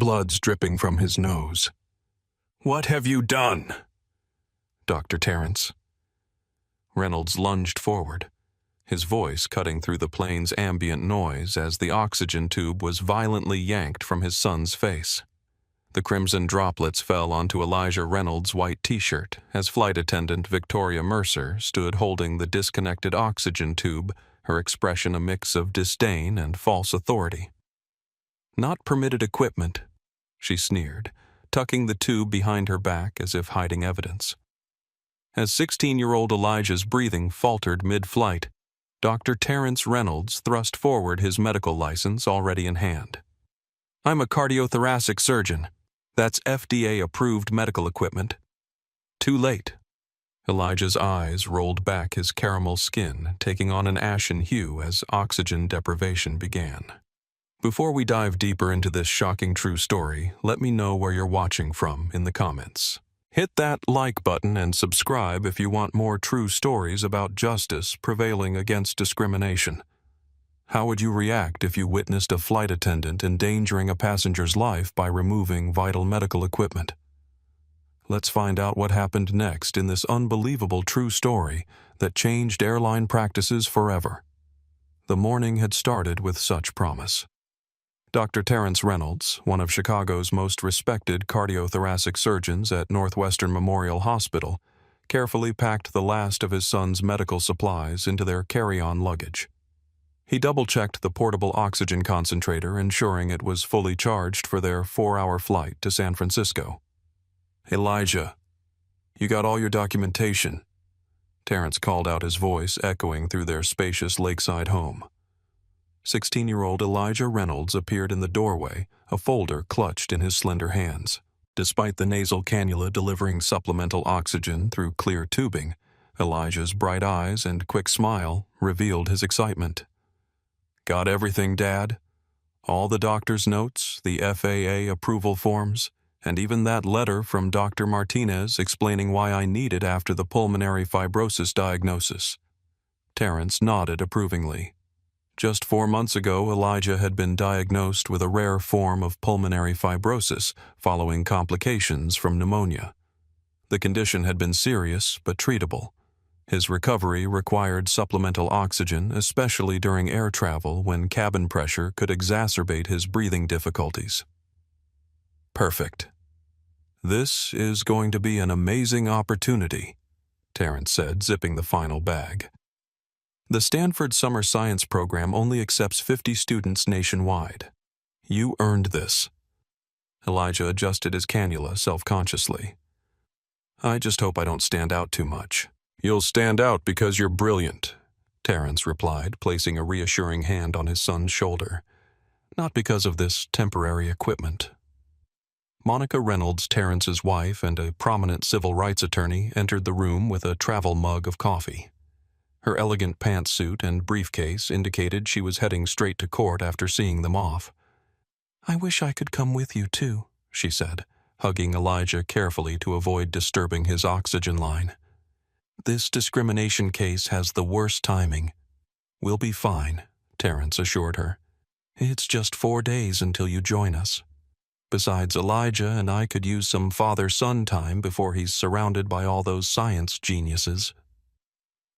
blood's dripping from his nose. "What have you done?" "Dr. Terrence." Reynolds lunged forward, his voice cutting through the plane's ambient noise as the oxygen tube was violently yanked from his son's face. The crimson droplets fell onto Elijah Reynolds' white t-shirt as flight attendant Victoria Mercer stood holding the disconnected oxygen tube, her expression a mix of disdain and false authority. "Not permitted equipment," she sneered, tucking the tube behind her back as if hiding evidence. As 16-year-old Elijah's breathing faltered mid-flight, Dr. Terrence Reynolds thrust forward his medical license already in hand. "I'm a cardiothoracic surgeon. That's FDA-approved medical equipment." "Too late." Elijah's eyes rolled back his caramel skin, taking on an ashen hue as oxygen deprivation began. Before we dive deeper into this shocking true story, let me know where you're watching from in the comments. Hit that like button and subscribe if you want more true stories about justice prevailing against discrimination. How would you react if you witnessed a flight attendant endangering a passenger's life by removing vital medical equipment? Let's find out what happened next in this unbelievable true story that changed airline practices forever. The morning had started with such promise. Dr. Terrence Reynolds, one of Chicago's most respected cardiothoracic surgeons at Northwestern Memorial Hospital, carefully packed the last of his son's medical supplies into their carry-on luggage. He double-checked the portable oxygen concentrator, ensuring it was fully charged for their 4-hour flight to San Francisco. "Elijah, you got all your documentation?" Terrence called out, his voice echoing through their spacious lakeside home. 16-year-old Elijah Reynolds appeared in the doorway, a folder clutched in his slender hands. Despite the nasal cannula delivering supplemental oxygen through clear tubing, Elijah's bright eyes and quick smile revealed his excitement. "Got everything, Dad? All the doctor's notes, the FAA approval forms, and even that letter from Dr. Martinez explaining why I need it after the pulmonary fibrosis diagnosis." Terrence nodded approvingly. Just 4 months ago, Elijah had been diagnosed with a rare form of pulmonary fibrosis following complications from pneumonia. The condition had been serious but treatable. His recovery required supplemental oxygen, especially during air travel when cabin pressure could exacerbate his breathing difficulties. "Perfect. This is going to be an amazing opportunity," Terrence said, zipping the final bag. "The Stanford Summer Science Program only accepts 50 students nationwide. You earned this." Elijah adjusted his cannula self-consciously. "I just hope I don't stand out too much." "You'll stand out because you're brilliant," Terrence replied, placing a reassuring hand on his son's shoulder. "Not because of this temporary equipment." Monica Reynolds, Terrence's wife and a prominent civil rights attorney, entered the room with a travel mug of coffee. Her elegant pantsuit and briefcase indicated she was heading straight to court after seeing them off. "I wish I could come with you, too," she said, hugging Elijah carefully to avoid disturbing his oxygen line. "This discrimination case has the worst timing." "We'll be fine," Terrence assured her. "It's just 4 days until you join us. Besides, Elijah and I could use some father-son time before he's surrounded by all those science geniuses."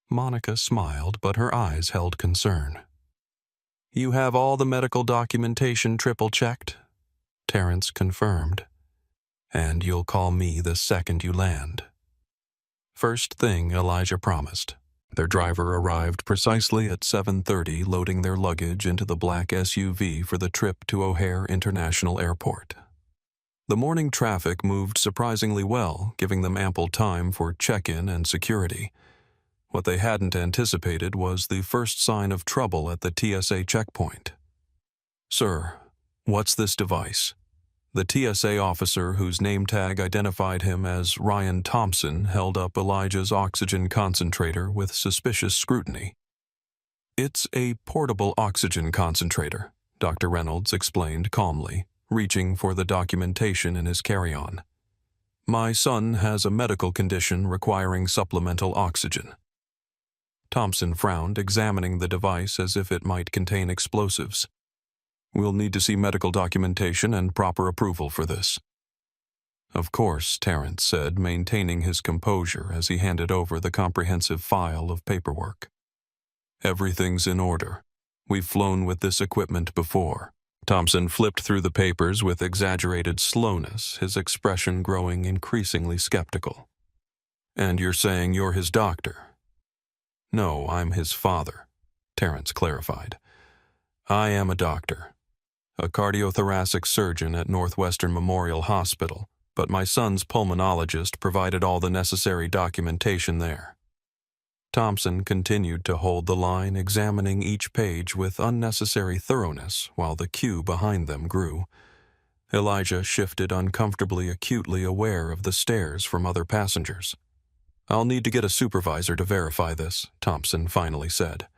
Monica smiled, but her eyes held concern. "You have all the medical documentation triple-checked?" Terrence confirmed. "And you'll call me the second you land." First thing, Elijah promised. Their driver arrived precisely at 7:30, loading their luggage into the black SUV for the trip to O'Hare International Airport. The morning traffic moved surprisingly well, giving them ample time for check-in and security. What they hadn't anticipated was the first sign of trouble at the TSA checkpoint. "Sir, what's this device?" The TSA officer, whose name tag identified him as Ryan Thompson, held up Elijah's oxygen concentrator with suspicious scrutiny. "It's a portable oxygen concentrator," Dr. Reynolds explained calmly, reaching for the documentation in his carry-on. "My son has a medical condition requiring supplemental oxygen." Thompson frowned, examining the device as if it might contain explosives. We'll need to see medical documentation and proper approval for this." "Of course," Terrence said, maintaining his composure as he handed over the comprehensive file of paperwork. "Everything's in order. We've flown with this equipment before." Thompson flipped through the papers with exaggerated slowness, his expression growing increasingly skeptical. "And you're saying you're his doctor?" "No, I'm his father," Terrence clarified. "I am a doctor, a cardiothoracic surgeon at Northwestern Memorial Hospital, but my son's pulmonologist provided all the necessary documentation there." Thompson continued to hold the line, examining each page with unnecessary thoroughness while the queue behind them grew. Elijah shifted uncomfortably acutely aware of the stares from other passengers. "I'll need to get a supervisor to verify this," Thompson finally said.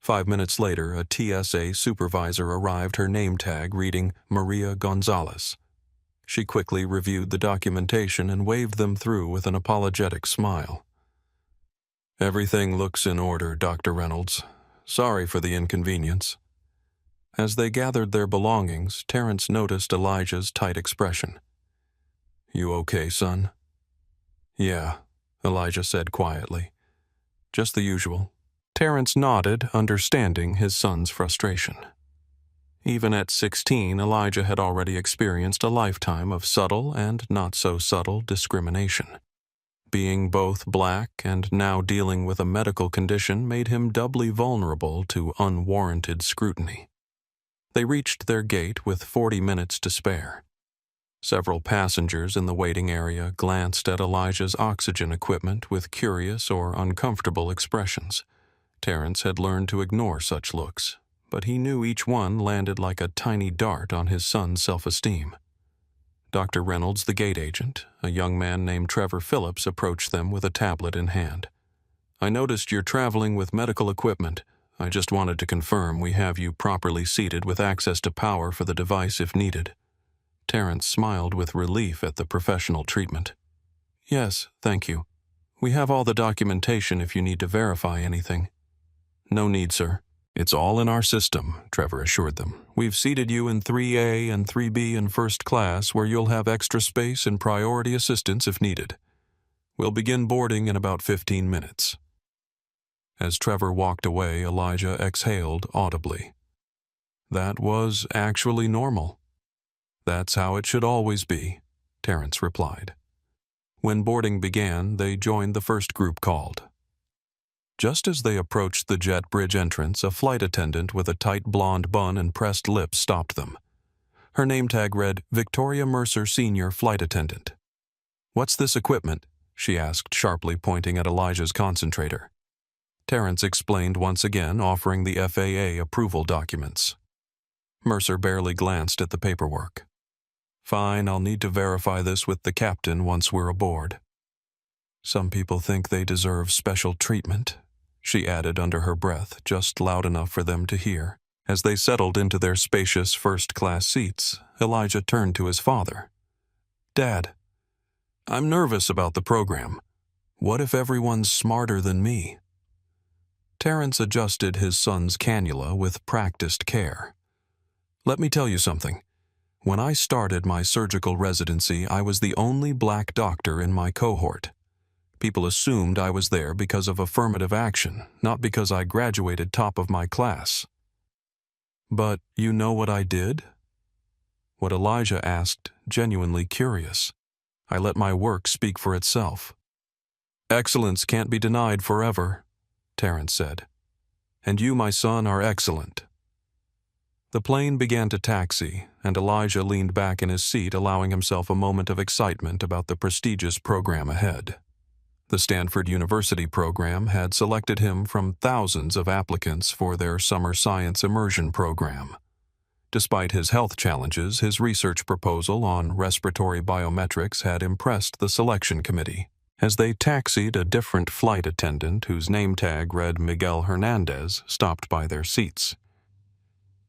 5 minutes later, a TSA supervisor arrived, her name tag reading Maria Gonzalez. She quickly reviewed the documentation and waved them through with an apologetic smile. "Everything looks in order, Dr. Reynolds. Sorry for the inconvenience." As they gathered their belongings, Terrence noticed Elijah's tight expression. "You okay, son?" "Yeah," Elijah said quietly. "Just the usual." Terrence nodded, understanding his son's frustration. Even at 16, Elijah had already experienced a lifetime of subtle and not-so-subtle discrimination. Being both black and now dealing with a medical condition made him doubly vulnerable to unwarranted scrutiny. They reached their gate with 40 minutes to spare. Several passengers in the waiting area glanced at Elijah's oxygen equipment with curious or uncomfortable expressions. Terrence had learned to ignore such looks, but he knew each one landed like a tiny dart on his son's self-esteem. Dr. Reynolds, the gate agent, a young man named Trevor Phillips, approached them with a tablet in hand. "I noticed you're traveling with medical equipment. I just wanted to confirm we have you properly seated with access to power for the device if needed." Terrence smiled with relief at the professional treatment. "Yes, thank you. We have all the documentation if you need to verify anything." "No need, sir. It's all in our system," Trevor assured them. "We've seated you in 3A and 3B in first class, where you'll have extra space and priority assistance if needed. We'll begin boarding in about 15 minutes. As Trevor walked away, Elijah exhaled audibly. "That was actually normal." "That's how it should always be," Terrence replied. When boarding began, they joined the first group called. Just as they approached the jet bridge entrance, a flight attendant with a tight blonde bun and pressed lips stopped them. Her name tag read, "Victoria Mercer, Senior Flight Attendant." "What's this equipment?" she asked, sharply pointing at Elijah's concentrator. Terrence explained once again, offering the FAA approval documents. Mercer barely glanced at the paperwork. "Fine, I'll need to verify this with the captain once we're aboard." "Some people think they deserve special treatment," she added under her breath, just loud enough for them to hear. As they settled into their spacious first-class seats, Elijah turned to his father. "Dad, I'm nervous about the program. What if everyone's smarter than me?" Terrence adjusted his son's cannula with practiced care. "Let me tell you something. When I started my surgical residency, I was the only black doctor in my cohort. People assumed I was there because of affirmative action, not because I graduated top of my class." "But you know what I did?" What Elijah asked, genuinely curious. "I let my work speak for itself." "Excellence can't be denied forever," Terrence said. "And you, my son, are excellent." The plane began to taxi, and Elijah leaned back in his seat, allowing himself a moment of excitement about the prestigious program ahead. The Stanford University program had selected him from thousands of applicants for their summer science immersion program. Despite his health challenges, his research proposal on respiratory biometrics had impressed the selection committee. As they taxied, a different flight attendant, whose name tag read Miguel Hernandez, stopped by their seats.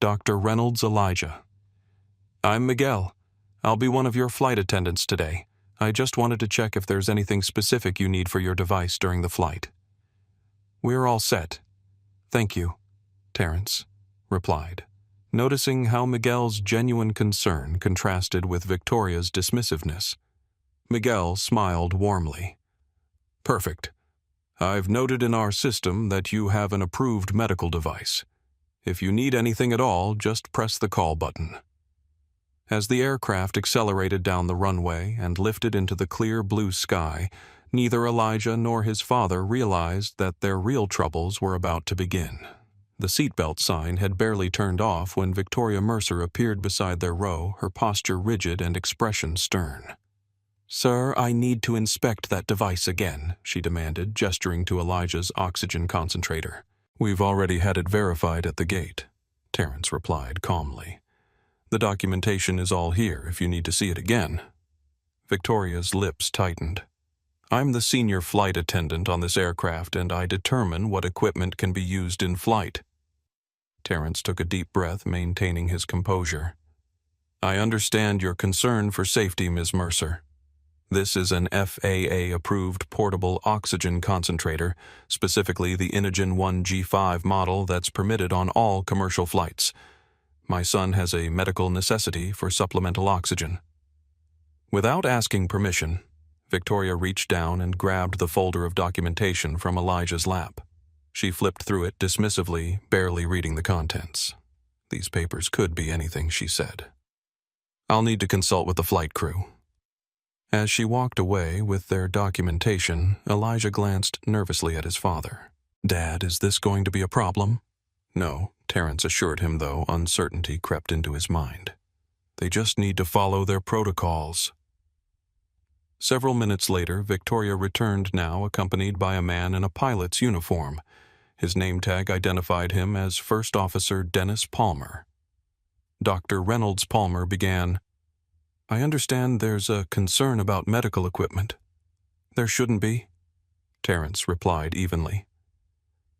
"Dr. Reynolds, Elijah." "I'm Miguel. I'll be one of your flight attendants today. I just wanted to check if there's anything specific you need for your device during the flight." "We're all set. Thank you," Terrence replied. noticing how Miguel's genuine concern contrasted with Victoria's dismissiveness. Miguel smiled warmly. "Perfect. I've noted in our system that you have an approved medical device. If you need anything at all, just press the call button." As the aircraft accelerated down the runway and lifted into the clear blue sky, neither Elijah nor his father realized that their real troubles were about to begin. The seatbelt sign had barely turned off when Victoria Mercer appeared beside their row, her posture rigid and expression stern. "Sir, I need to inspect that device again," she demanded, gesturing to Elijah's oxygen concentrator. "We've already had it verified at the gate," Terrence replied calmly. "The documentation is all here if you need to see it again." Victoria's lips tightened. "I'm the senior flight attendant on this aircraft, and I determine what equipment can be used in flight." Terrence took a deep breath, maintaining his composure. "I understand your concern for safety, Ms. Mercer. This is an FAA-approved portable oxygen concentrator, specifically the Inogen 1G5 model that's permitted on all commercial flights. My son has a medical necessity for supplemental oxygen." Without asking permission, Victoria reached down and grabbed the folder of documentation from Elijah's lap. She flipped through it dismissively, barely reading the contents. "These papers could be anything," she said. "I'll need to consult with the flight crew." As she walked away with their documentation, Elijah glanced nervously at his father. "Dad, is this going to be a problem?" "No," Terrence assured him, though uncertainty crept into his mind. "They just need to follow their protocols." Several minutes later, Victoria returned, now accompanied by a man in a pilot's uniform. His name tag identified him as First Officer Dennis Palmer. Dr. Reynolds Palmer began, "I understand there's a concern about medical equipment." "There shouldn't be," Terrence replied evenly.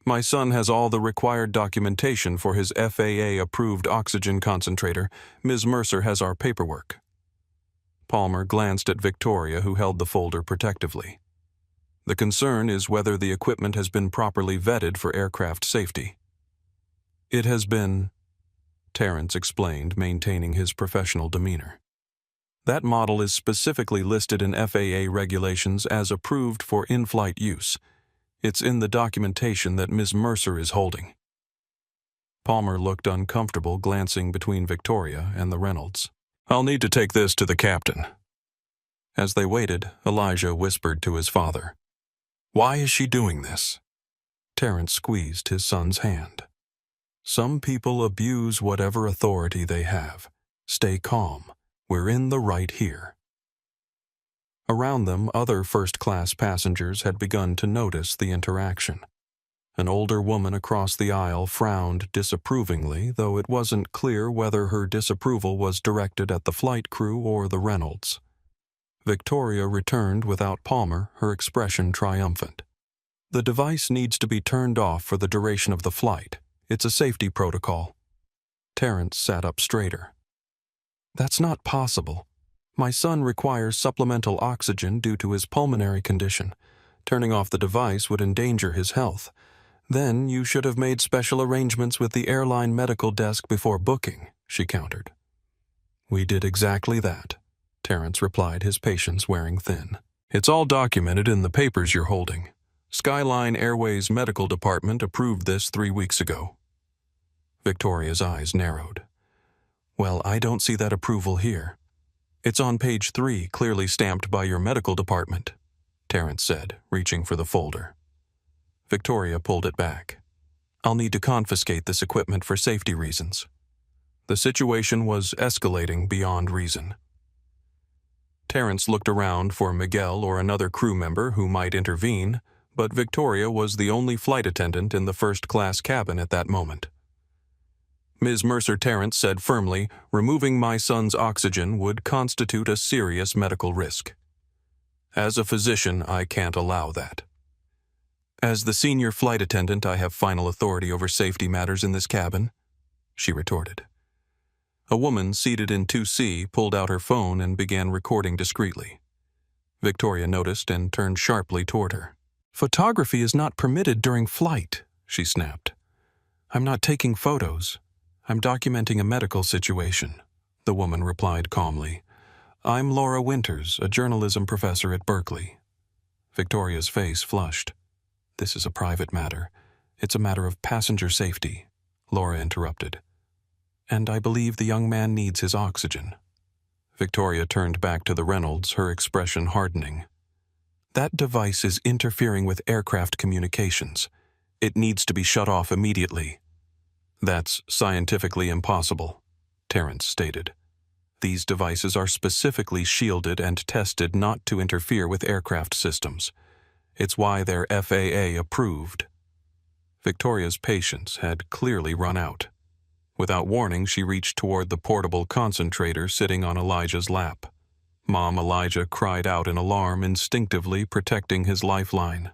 "My son has all the required documentation for his FAA-approved oxygen concentrator. Ms. Mercer has our paperwork." Palmer glanced at Victoria, who held the folder protectively. "The concern is whether the equipment has been properly vetted for aircraft safety." "It has been," Terrence explained, maintaining his professional demeanor. "That model is specifically listed in FAA regulations as approved for in-flight use. It's in the documentation that Ms. Mercer is holding." Palmer looked uncomfortable, glancing between Victoria and the Reynolds. "I'll need to take this to the captain." As they waited, Elijah whispered to his father, "Why is she doing this?" Terrence squeezed his son's hand. "Some people abuse whatever authority they have. Stay calm. We're in the right here." Around them, other first-class passengers had begun to notice the interaction. An older woman across the aisle frowned disapprovingly, though it wasn't clear whether her disapproval was directed at the flight crew or the Reynolds. Victoria returned without Palmer, her expression triumphant. "The device needs to be turned off for the duration of the flight. It's a safety protocol." Terrence sat up straighter. "That's not possible. My son requires supplemental oxygen due to his pulmonary condition. Turning off the device would endanger his health. Then you should have made special arrangements with the airline medical desk before booking," she countered. "We did exactly that," Terrence replied, his patience wearing thin. "It's all documented in the papers you're holding. Skyline Airways Medical Department approved this 3 weeks ago." Victoria's eyes narrowed. "Well, I don't see that approval here." "It's on page 3, clearly stamped by your medical department," Terrence said, reaching for the folder. Victoria pulled it back. "I'll need to confiscate this equipment for safety reasons." The situation was escalating beyond reason. Terrence looked around for Miguel or another crew member who might intervene, but Victoria was the only flight attendant in the first-class cabin at that moment. "Ms. Mercer," Terrence said firmly, "removing my son's oxygen would constitute a serious medical risk. As a physician, I can't allow that." "As the senior flight attendant, I have final authority over safety matters in this cabin," she retorted. A woman seated in 2C pulled out her phone and began recording discreetly. Victoria noticed and turned sharply toward her. "Photography is not permitted during flight," she snapped. "I'm not taking photos. I'm documenting a medical situation, the woman replied calmly. I'm Laura Winters, a journalism professor at Berkeley. Victoria's face flushed. This is a private matter. It's a matter of passenger safety, Laura interrupted. And I believe the young man needs his oxygen. Victoria turned back to the Reynolds, her expression hardening. That device is interfering with aircraft communications. It needs to be shut off immediately. That's scientifically impossible, Terrence stated. These devices are specifically shielded and tested not to interfere with aircraft systems. It's why they're FAA approved. Victoria's patience had clearly run out. Without warning, she reached toward the portable concentrator sitting on Elijah's lap. Mom Elijah cried out in alarm, instinctively protecting his lifeline.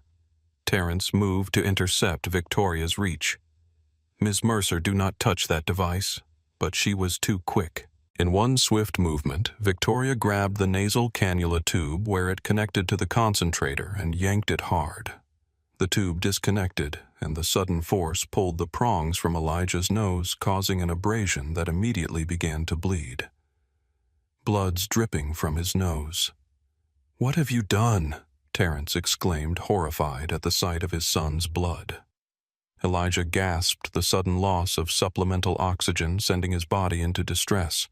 Terrence moved to intercept Victoria's reach. Miss Mercer, do not touch that device, but she was too quick. In one swift movement, Victoria grabbed the nasal cannula tube where it connected to the concentrator and yanked it hard. The tube disconnected, and the sudden force pulled the prongs from Elijah's nose, causing an abrasion that immediately began to bleed. Blood's dripping from his nose. "What have you done?" Terrence exclaimed, horrified at the sight of his son's blood. Elijah gasped, the sudden loss of supplemental oxygen sending his body into distress.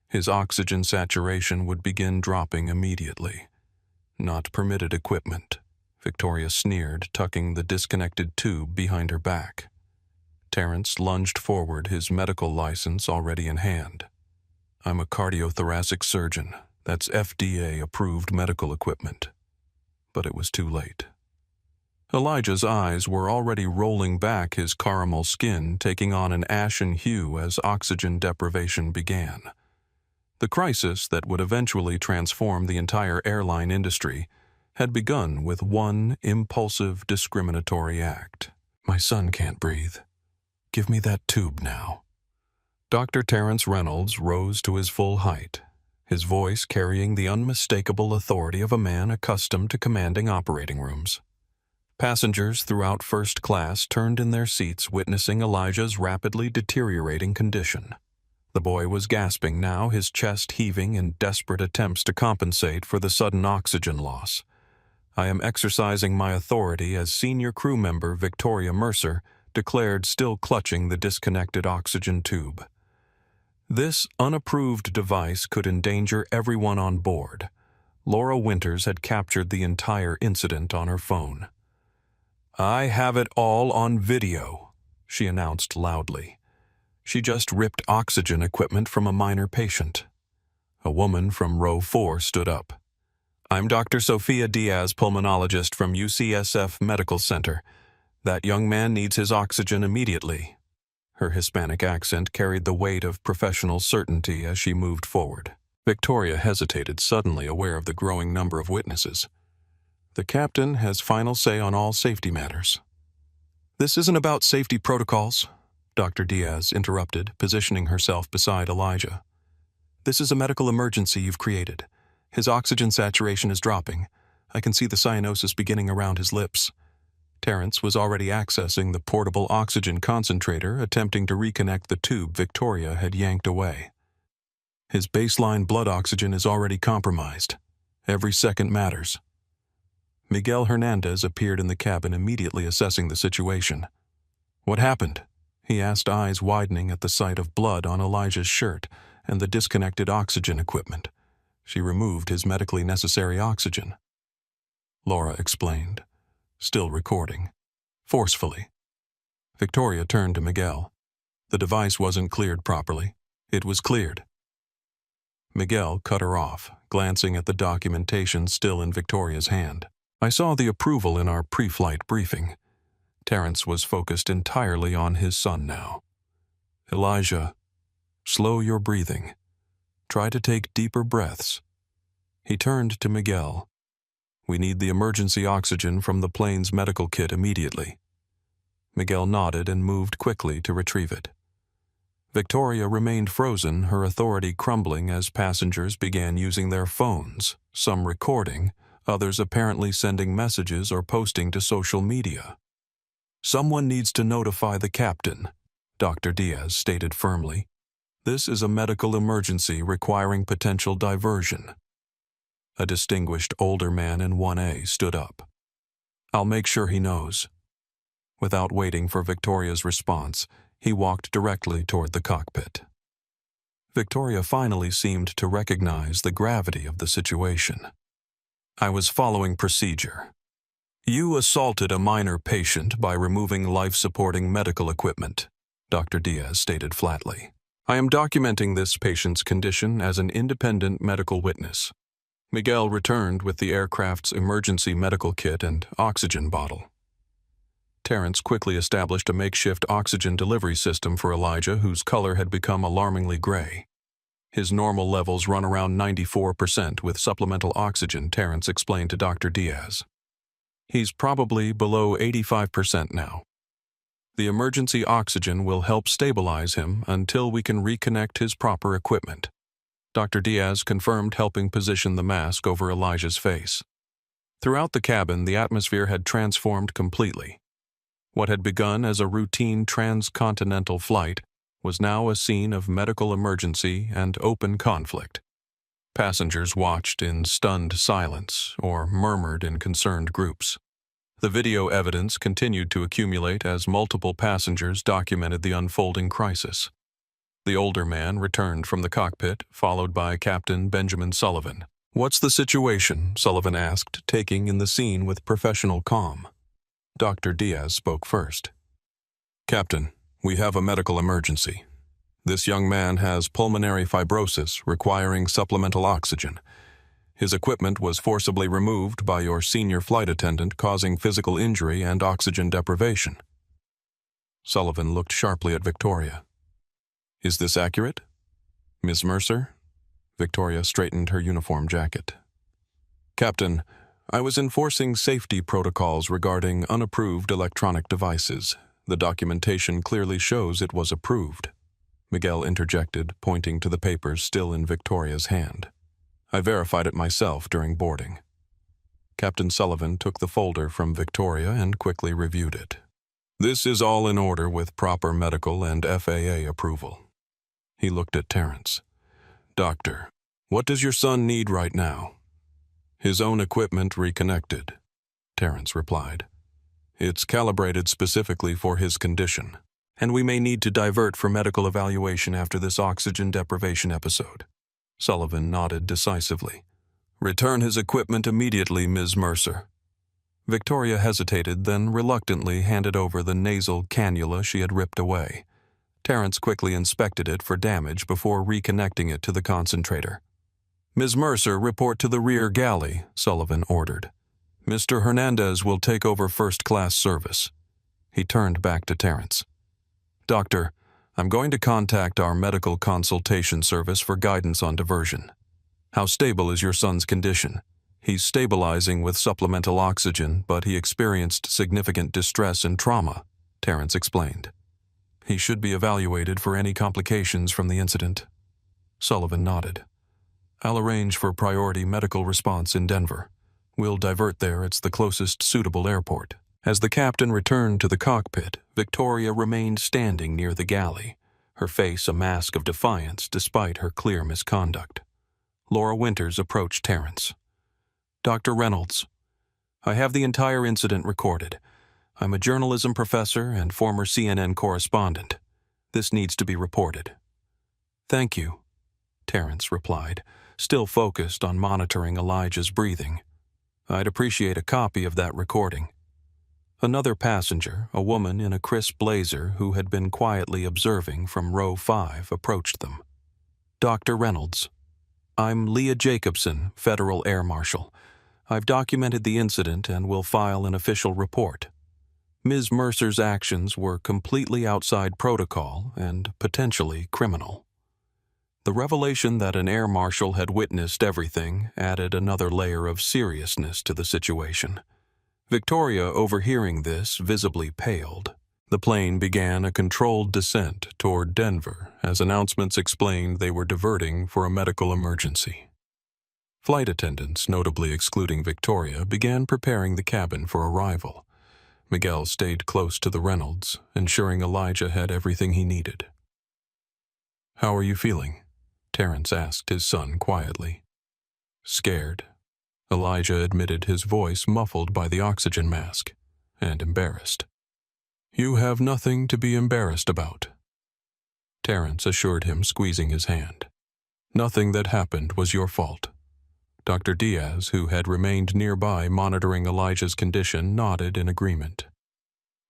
His oxygen saturation would begin dropping immediately. "Not permitted equipment," Victoria sneered, tucking the disconnected tube behind her back. Terrence lunged forward, his medical license already in hand. "I'm a cardiothoracic surgeon. That's FDA-approved medical equipment." But it was too late. Elijah's eyes were already rolling back, his caramel skin taking on an ashen hue as oxygen deprivation began. The crisis that would eventually transform the entire airline industry had begun with one impulsive, discriminatory act. "My son can't breathe. Give me that tube now." Dr. Terrence Reynolds rose to his full height, his voice carrying the unmistakable authority of a man accustomed to commanding operating rooms. Passengers throughout first class turned in their seats, witnessing Elijah's rapidly deteriorating condition. The boy was gasping now, his chest heaving in desperate attempts to compensate for the sudden oxygen loss. "I am exercising my authority as senior crew member Victoria Mercer," declared, still clutching the disconnected oxygen tube. This unapproved device could endanger everyone on board. Laura Winters had captured the entire incident on her phone. "I have it all on video," she announced loudly. She just ripped oxygen equipment from a minor patient. A woman from row 4 stood up. "I'm Dr. Sophia Diaz, pulmonologist from UCSF Medical Center. That young man needs his oxygen immediately." Her Hispanic accent carried the weight of professional certainty as she moved forward. Victoria hesitated, suddenly aware of the growing number of witnesses. "The captain has final say on all safety matters." "This isn't about safety protocols," Dr. Diaz interrupted, positioning herself beside Elijah. "This is a medical emergency you've created. His oxygen saturation is dropping. I can see the cyanosis beginning around his lips." Terrence was already accessing the portable oxygen concentrator, attempting to reconnect the tube Victoria had yanked away. "His baseline blood oxygen is already compromised. Every second matters." Miguel Hernandez appeared in the cabin, immediately assessing the situation. "What happened?" he asked, eyes widening at the sight of blood on Elijah's shirt and the disconnected oxygen equipment. She removed his medically necessary oxygen. Laura explained, still recording, forcefully. Victoria turned to Miguel. "The device wasn't cleared properly. It was cleared." Miguel cut her off, glancing at the documentation still in Victoria's hand. "I saw the approval in our pre-flight briefing." Terrence was focused entirely on his son now. "Elijah, slow your breathing. Try to take deeper breaths." He turned to Miguel. "We need the emergency oxygen from the plane's medical kit immediately." Miguel nodded and moved quickly to retrieve it. Victoria remained frozen, her authority crumbling as passengers began using their phones, some recording, others apparently sending messages or posting to social media. "Someone needs to notify the captain," Dr. Diaz stated firmly. "This is a medical emergency requiring potential diversion." A distinguished older man in 1A stood up. "I'll make sure he knows." Without waiting for Victoria's response, he walked directly toward the cockpit. Victoria finally seemed to recognize the gravity of the situation. "I was following procedure. You assaulted a minor patient by removing life-supporting medical equipment," Dr. Diaz stated flatly. "I am documenting this patient's condition as an independent medical witness." Miguel returned with the aircraft's emergency medical kit and oxygen bottle. Terrence quickly established a makeshift oxygen delivery system for Elijah, whose color had become alarmingly gray. "His normal levels run around 94% with supplemental oxygen," Terrence explained to Dr. Diaz. "He's probably below 85% now. The emergency oxygen will help stabilize him until we can reconnect his proper equipment." Dr. Diaz confirmed, helping position the mask over Elijah's face. Throughout the cabin, the atmosphere had transformed completely. What had begun as a routine transcontinental flight was now a scene of medical emergency and open conflict. Passengers watched in stunned silence or murmured in concerned groups. The video evidence continued to accumulate as multiple passengers documented the unfolding crisis. The older man returned from the cockpit, followed by Captain Benjamin Sullivan. "What's the situation?" Sullivan asked, taking in the scene with professional calm. Dr. Diaz spoke first. "Captain, we have a medical emergency. This young man has pulmonary fibrosis requiring supplemental oxygen. His equipment was forcibly removed by your senior flight attendant, causing physical injury and oxygen deprivation." Sullivan looked sharply at Victoria. "Is this accurate? Ms. Mercer?" Victoria straightened her uniform jacket. "Captain, I was enforcing safety protocols regarding unapproved electronic devices. The documentation clearly shows it was approved," Miguel interjected, pointing to the papers still in Victoria's hand. "I verified it myself during boarding." Captain Sullivan took the folder from Victoria and quickly reviewed it. "This is all in order with proper medical and FAA approval." He looked at Terrence. "Doctor, what does your son need right now?" "His own equipment reconnected," Terrence replied. "It's calibrated specifically for his condition, and we may need to divert for medical evaluation after this oxygen deprivation episode." Sullivan nodded decisively. "Return his equipment immediately, Ms. Mercer." Victoria hesitated, then reluctantly handed over the nasal cannula she had ripped away. Terrence quickly inspected it for damage before reconnecting it to the concentrator. "Ms. Mercer, report to the rear galley," Sullivan ordered. "Mr. Hernandez will take over first-class service." He turned back to Terrence. "Doctor, I'm going to contact our medical consultation service for guidance on diversion. How stable is your son's condition?" "He's stabilizing with supplemental oxygen, but he experienced significant distress and trauma," Terrence explained. "He should be evaluated for any complications from the incident." Sullivan nodded. "I'll arrange for priority medical response in Denver. We'll divert there. It's the closest suitable airport." As the captain returned to the cockpit, Victoria remained standing near the galley, her face a mask of defiance despite her clear misconduct. Laura Winters approached Terrence. "Dr. Reynolds, I have the entire incident recorded. I'm a journalism professor and former CNN correspondent. This needs to be reported." "Thank you," Terrence replied, still focused on monitoring Elijah's breathing. "I'd appreciate a copy of that recording." Another passenger, a woman in a crisp blazer who had been quietly observing from row 5, approached them. "Dr. Reynolds, I'm Leah Jacobson, Federal Air Marshal. I've documented the incident and will file an official report. Ms. Mercer's actions were completely outside protocol and potentially criminal." The revelation that an air marshal had witnessed everything added another layer of seriousness to the situation. Victoria, overhearing this, visibly paled. The plane began a controlled descent toward Denver as announcements explained they were diverting for a medical emergency. Flight attendants, notably excluding Victoria, began preparing the cabin for arrival. Miguel stayed close to the Reynolds, ensuring Elijah had everything he needed. "How are you feeling?" Terrence asked his son quietly. "Scared," Elijah admitted, his voice muffled by the oxygen mask, "and embarrassed." "You have nothing to be embarrassed about," Terrence assured him, squeezing his hand. "Nothing that happened was your fault." Dr. Diaz, who had remained nearby monitoring Elijah's condition, nodded in agreement.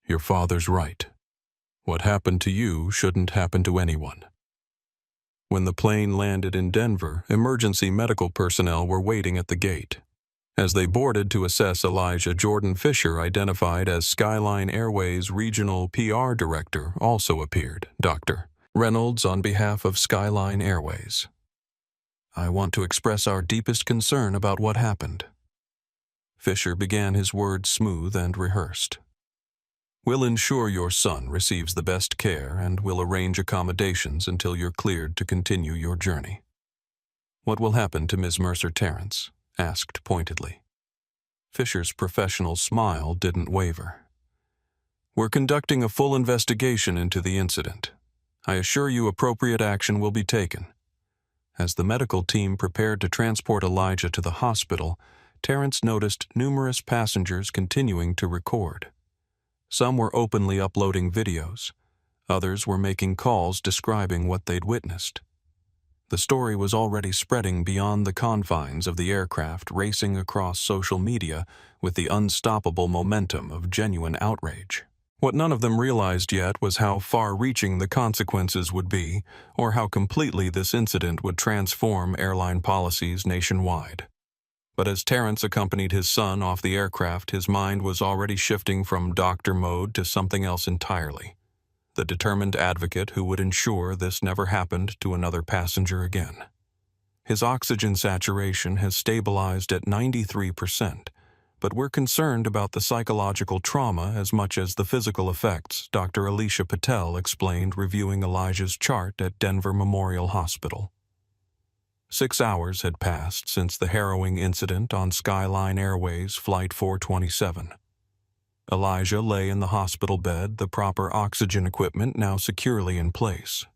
"Your father's right. What happened to you shouldn't happen to anyone." When the plane landed in Denver, emergency medical personnel were waiting at the gate. As they boarded to assess Elijah, Jordan Fisher, identified as Skyline Airways Regional PR Director, also appeared. "Dr. Reynolds, on behalf of Skyline Airways, I want to express our deepest concern about what happened." Fisher began his words smooth and rehearsed. "We'll ensure your son receives the best care and will arrange accommodations until you're cleared to continue your journey." "What will happen to Ms. Mercer?" Terrence asked pointedly. Fisher's professional smile didn't waver. "We're conducting a full investigation into the incident. I assure you appropriate action will be taken." As the medical team prepared to transport Elijah to the hospital, Terrence noticed numerous passengers continuing to record. Some were openly uploading videos. Others were making calls describing what they'd witnessed. The story was already spreading beyond the confines of the aircraft, racing across social media with the unstoppable momentum of genuine outrage. What none of them realized yet was how far-reaching the consequences would be, or how completely this incident would transform airline policies nationwide. But as Terrence accompanied his son off the aircraft, his mind was already shifting from doctor mode to something else entirely. The determined advocate who would ensure this never happened to another passenger again. His oxygen saturation has stabilized at 93%, but we're concerned about the psychological trauma as much as the physical effects, Dr. Alicia Patel explained, reviewing Elijah's chart at Denver Memorial Hospital. 6 hours had passed since the harrowing incident on Skyline Airways Flight 427. Elijah lay in the hospital bed, the proper oxygen equipment now securely in place.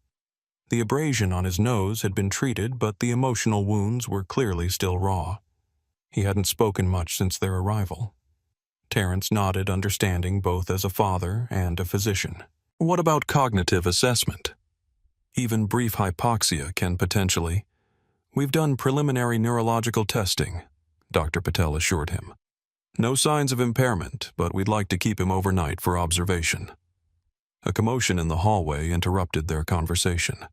The abrasion on his nose had been treated, but the emotional wounds were clearly still raw. He hadn't spoken much since their arrival. Terrence nodded, understanding, both as a father and a physician. "What about cognitive assessment? Even brief hypoxia can potentially—" "We've done preliminary neurological testing," Dr. Patel assured him. "No signs of impairment, but we'd like to keep him overnight for observation." A commotion in the hallway interrupted their conversation.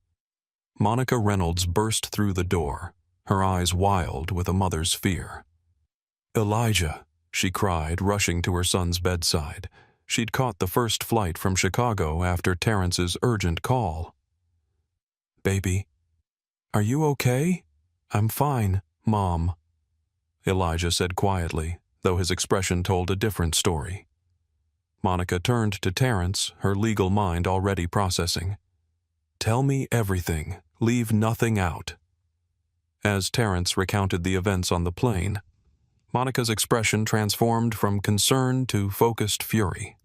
Monica Reynolds burst through the door, her eyes wild with a mother's fear. "Elijah," she cried, rushing to her son's bedside. She'd caught the first flight from Chicago after Terrence's urgent call. "Baby, are you okay?" "I'm fine, Mom," Elijah said quietly, though his expression told a different story. Monica turned to Terrence, her legal mind already processing. "Tell me everything. Leave nothing out." As Terrence recounted the events on the plane, Monica's expression transformed from concern to focused fury.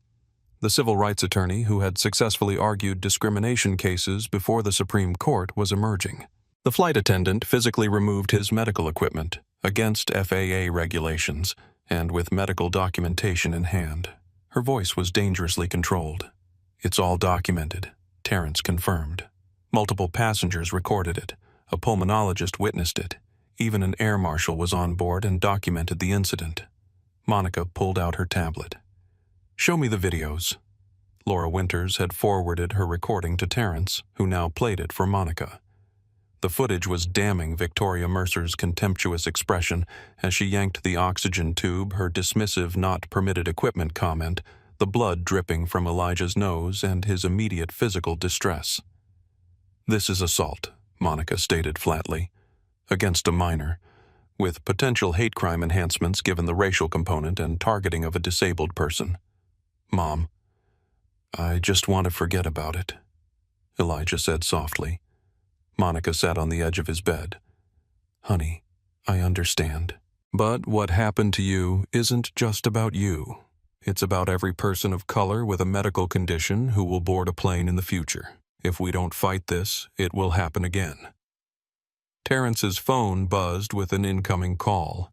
The civil rights attorney who had successfully argued discrimination cases before the Supreme Court was emerging. The flight attendant physically removed his medical equipment, against FAA regulations, and with medical documentation in hand. Her voice was dangerously controlled. "It's all documented," Terrence confirmed. Multiple passengers recorded it. A pulmonologist witnessed it. Even an air marshal was on board and documented the incident. Monica pulled out her tablet. "Show me the videos." Laura Winters had forwarded her recording to Terrence, who now played it for Monica. The footage was damning Victoria Mercer's contemptuous expression as she yanked the oxygen tube, her dismissive "not permitted equipment" comment, the blood dripping from Elijah's nose, and his immediate physical distress. "This is assault," Monica stated flatly, "against a minor, with potential hate crime enhancements given the racial component and targeting of a disabled person. Mom, I just want to forget about it," Elijah said softly. Monica sat on the edge of his bed. "Honey, I understand. But what happened to you isn't just about you. It's about every person of color with a medical condition who will board a plane in the future. If we don't fight this, it will happen again. Terrence's phone buzzed with an incoming call.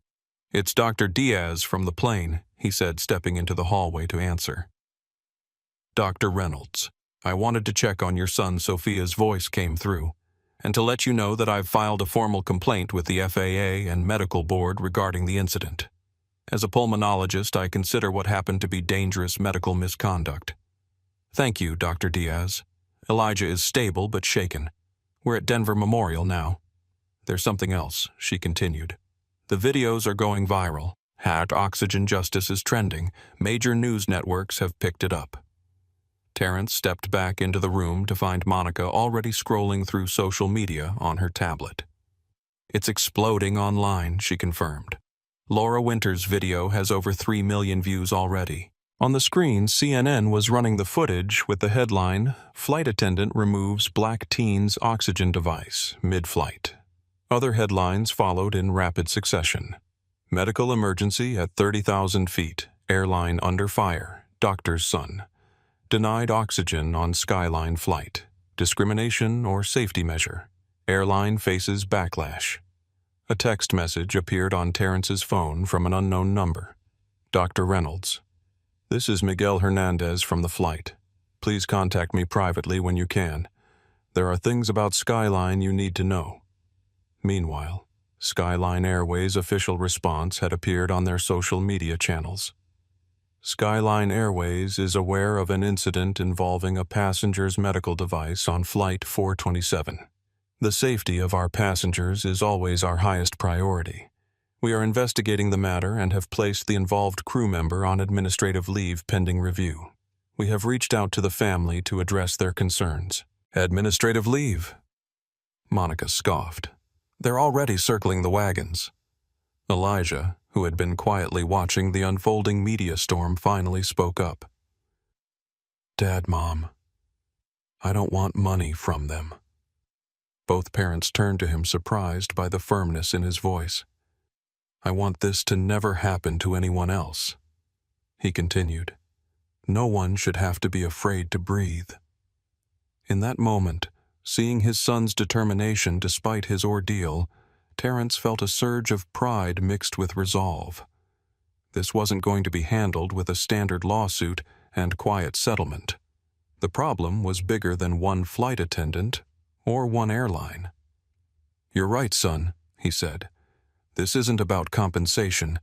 "It's Dr. Diaz from the plane," he said, stepping into the hallway to answer. "Dr. Reynolds, I wanted to check on your son Sophia's voice came through, and to let you know that I've filed a formal complaint with the FAA and medical board regarding the incident. As a pulmonologist, I consider what happened to be dangerous medical misconduct." "Thank you, Dr. Diaz. Elijah is stable but shaken. We're at Denver Memorial now." "There's something else," she continued. "The videos are going viral. Oxygen Justice is trending. Major news networks have picked it up." Terrence stepped back into the room to find Monica already scrolling through social media on her tablet. "It's exploding online," she confirmed. "Laura Winter's video has over 3 million views already." On the screen, CNN was running the footage with the headline, "Flight Attendant Removes Black Teen's Oxygen Device Mid-Flight." Other headlines followed in rapid succession. "Medical Emergency at 30,000 feet. Airline Under Fire. Doctor's Son. Denied Oxygen on Skyline Flight. Discrimination or Safety Measure. Airline Faces Backlash." A text message appeared on Terrence's phone from an unknown number. "Dr. Reynolds. This is Miguel Hernandez from the flight. Please contact me privately when you can. There are things about Skyline you need to know." Meanwhile, Skyline Airways' official response had appeared on their social media channels. "Skyline Airways is aware of an incident involving a passenger's medical device on Flight 427. The safety of our passengers is always our highest priority. We are investigating the matter and have placed the involved crew member on administrative leave pending review. We have reached out to the family to address their concerns." "Administrative leave?" Monica scoffed. "They're already circling the wagons." Elijah, who had been quietly watching the unfolding media storm, finally spoke up. "Dad, Mom, I don't want money from them." Both parents turned to him, surprised by the firmness in his voice. "I want this to never happen to anyone else." He continued, "No one should have to be afraid to breathe." In that moment, seeing his son's determination despite his ordeal, Terrence felt a surge of pride mixed with resolve. This wasn't going to be handled with a standard lawsuit and quiet settlement. The problem was bigger than one flight attendant or one airline. "You're right, son," he said. "This isn't about compensation,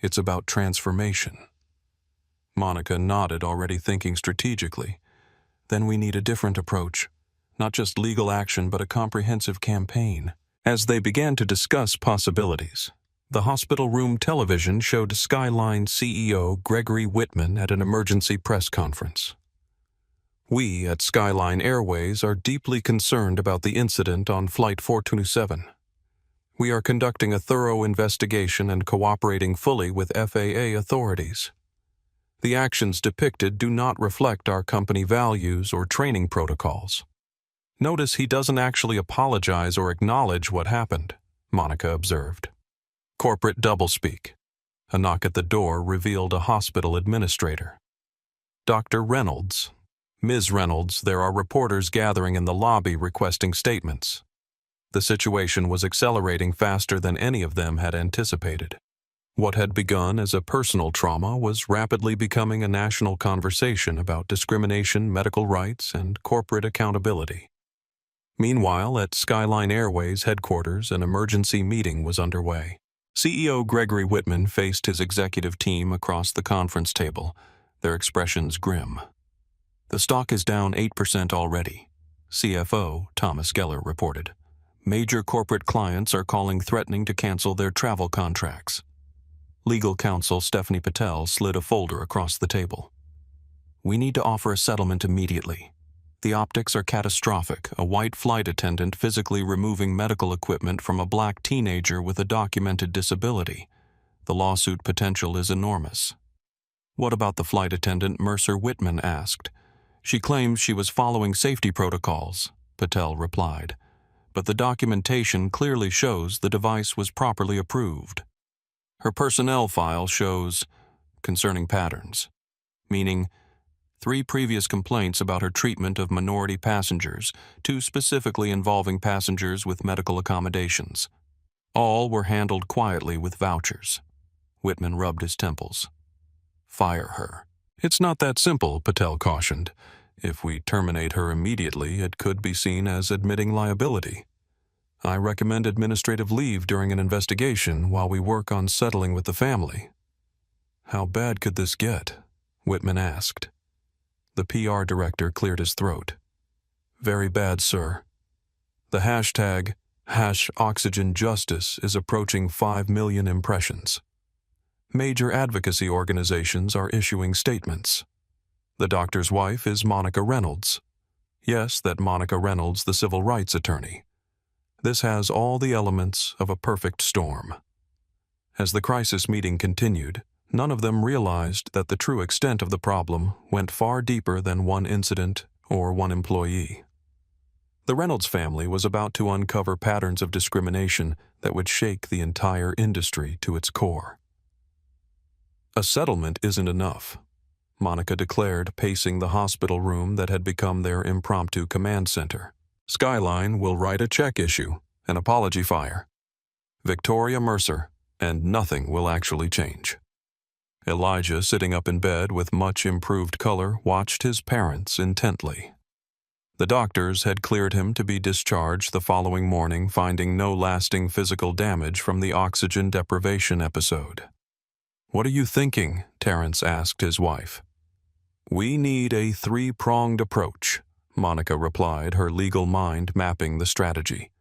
it's about transformation." Monica nodded, already thinking strategically. "Then we need a different approach. Not just legal action, but a comprehensive campaign." As they began to discuss possibilities, the hospital room television showed Skyline CEO Gregory Whitman at an emergency press conference. "We at Skyline Airways are deeply concerned about the incident on Flight 427. We are conducting a thorough investigation and cooperating fully with FAA authorities. The actions depicted do not reflect our company values or training protocols." "Notice he doesn't actually apologize or acknowledge what happened," Monica observed. "Corporate doublespeak." A knock at the door revealed a hospital administrator. "Dr. Reynolds. Ms. Reynolds, there are reporters gathering in the lobby requesting statements." The situation was accelerating faster than any of them had anticipated. What had begun as a personal trauma was rapidly becoming a national conversation about discrimination, medical rights, and corporate accountability. Meanwhile, at Skyline Airways headquarters, an emergency meeting was underway. CEO Gregory Whitman faced his executive team across the conference table, their expressions grim. "The stock is down 8% already," CFO Thomas Geller reported. "Major corporate clients are calling threatening to cancel their travel contracts." Legal counsel Stephanie Patel slid a folder across the table. "We need to offer a settlement immediately. The optics are catastrophic, a white flight attendant physically removing medical equipment from a black teenager with a documented disability. The lawsuit potential is enormous." "What about the flight attendant?" Mercer Whitman asked. "She claims she was following safety protocols," Patel replied. "But the documentation clearly shows the device was properly approved. Her personnel file shows concerning patterns." meaning 3 previous complaints about her treatment of minority passengers, 2 specifically involving passengers with medical accommodations. All were handled quietly with vouchers. Whitman rubbed his temples. Fire her. It's not that simple, Patel cautioned. If we terminate her immediately, it could be seen as admitting liability. I recommend administrative leave during an investigation while we work on settling with the family. How bad could this get? Whitman asked. The PR director cleared his throat. Very bad, sir. The hashtag #OxygenJustice is approaching 5 million impressions. Major advocacy organizations are issuing statements. The doctor's wife is Monica Reynolds. Yes, that Monica Reynolds, the civil rights attorney. This has all the elements of a perfect storm. As the crisis meeting continued, none of them realized that the true extent of the problem went far deeper than one incident or one employee. The Reynolds family was about to uncover patterns of discrimination that would shake the entire industry to its core. A settlement isn't enough, Monica declared, pacing the hospital room that had become their impromptu command center. Skyline will write a check issue, an apology fire. Victoria Mercer, and nothing will actually change. Elijah, sitting up in bed with much improved color, watched his parents intently. The doctors had cleared him to be discharged the following morning, finding no lasting physical damage from the oxygen deprivation episode. What are you thinking? Terrence asked his wife. We need a 3-pronged approach, Monica replied, her legal mind mapping the strategy.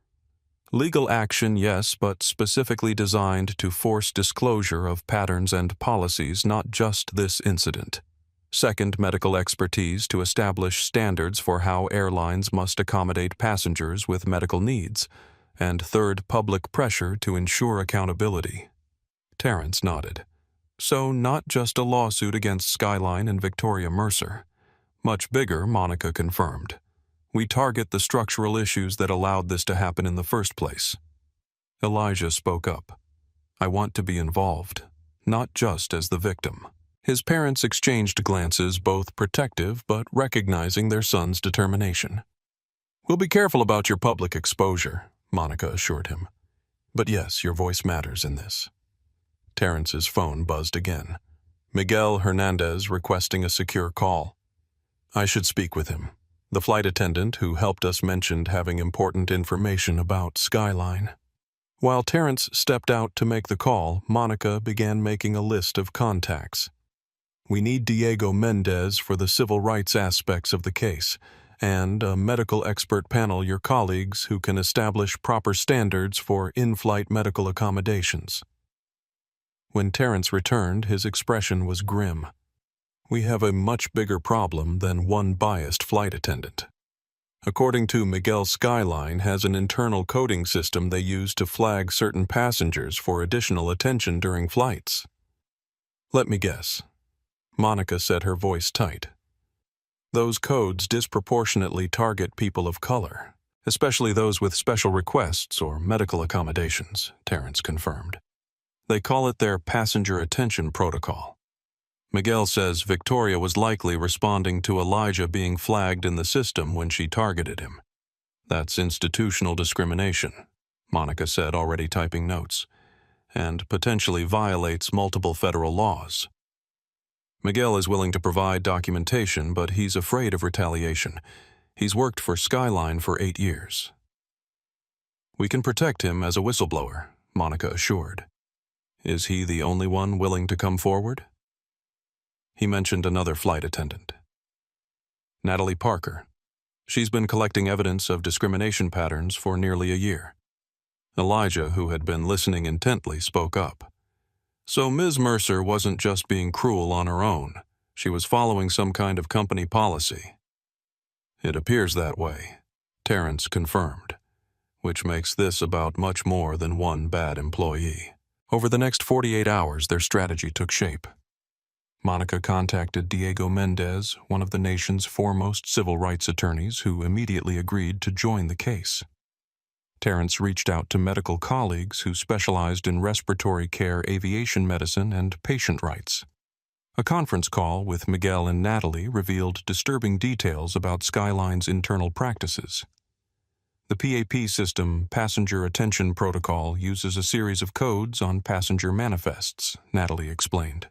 Legal action, yes, but specifically designed to force disclosure of patterns and policies, not just this incident. Second, medical expertise to establish standards for how airlines must accommodate passengers with medical needs. And third, public pressure to ensure accountability. Terrence nodded. So not just a lawsuit against Skyline and Victoria Mercer. Much bigger, Monica confirmed. We target the structural issues that allowed this to happen in the first place. Elijah spoke up. I want to be involved, not just as the victim. His parents exchanged glances, both protective but recognizing their son's determination. We'll be careful about your public exposure, Monica assured him. But yes, your voice matters in this. Terrence's phone buzzed again. Miguel Hernandez requesting a secure call. I should speak with him. The flight attendant who helped us mentioned having important information about Skyline. While Terrence stepped out to make the call, Monica began making a list of contacts. We need Diego Mendez for the civil rights aspects of the case, and a medical expert panel, your colleagues, who can establish proper standards for in-flight medical accommodations. When Terrence returned, his expression was grim. We have a much bigger problem than one biased flight attendant. According to Miguel, Skyline has an internal coding system they use to flag certain passengers for additional attention during flights. Let me guess. Monica said, her voice tight. Those codes disproportionately target people of color, especially those with special requests or medical accommodations, Terrence confirmed. They call it their passenger attention protocol. Miguel says Victoria was likely responding to Elijah being flagged in the system when she targeted him. That's institutional discrimination, Monica said, already typing notes, and potentially violates multiple federal laws. Miguel is willing to provide documentation, but he's afraid of retaliation. He's worked for Skyline for 8 years. We can protect him as a whistleblower, Monica assured. Is he the only one willing to come forward? He mentioned another flight attendant. Natalie Parker. She's been collecting evidence of discrimination patterns for nearly a year. Elijah, who had been listening intently, spoke up. So Ms. Mercer wasn't just being cruel on her own. She was following some kind of company policy. It appears that way, Terrence confirmed, which makes this about much more than one bad employee. Over the next 48 hours, their strategy took shape. Monica contacted Diego Mendez, one of the nation's foremost civil rights attorneys, who immediately agreed to join the case. Terrence reached out to medical colleagues who specialized in respiratory care, aviation medicine, and patient rights. A conference call with Miguel and Natalie revealed disturbing details about Skyline's internal practices. The PAP system, Passenger Attention Protocol, uses a series of codes on passenger manifests, Natalie explained.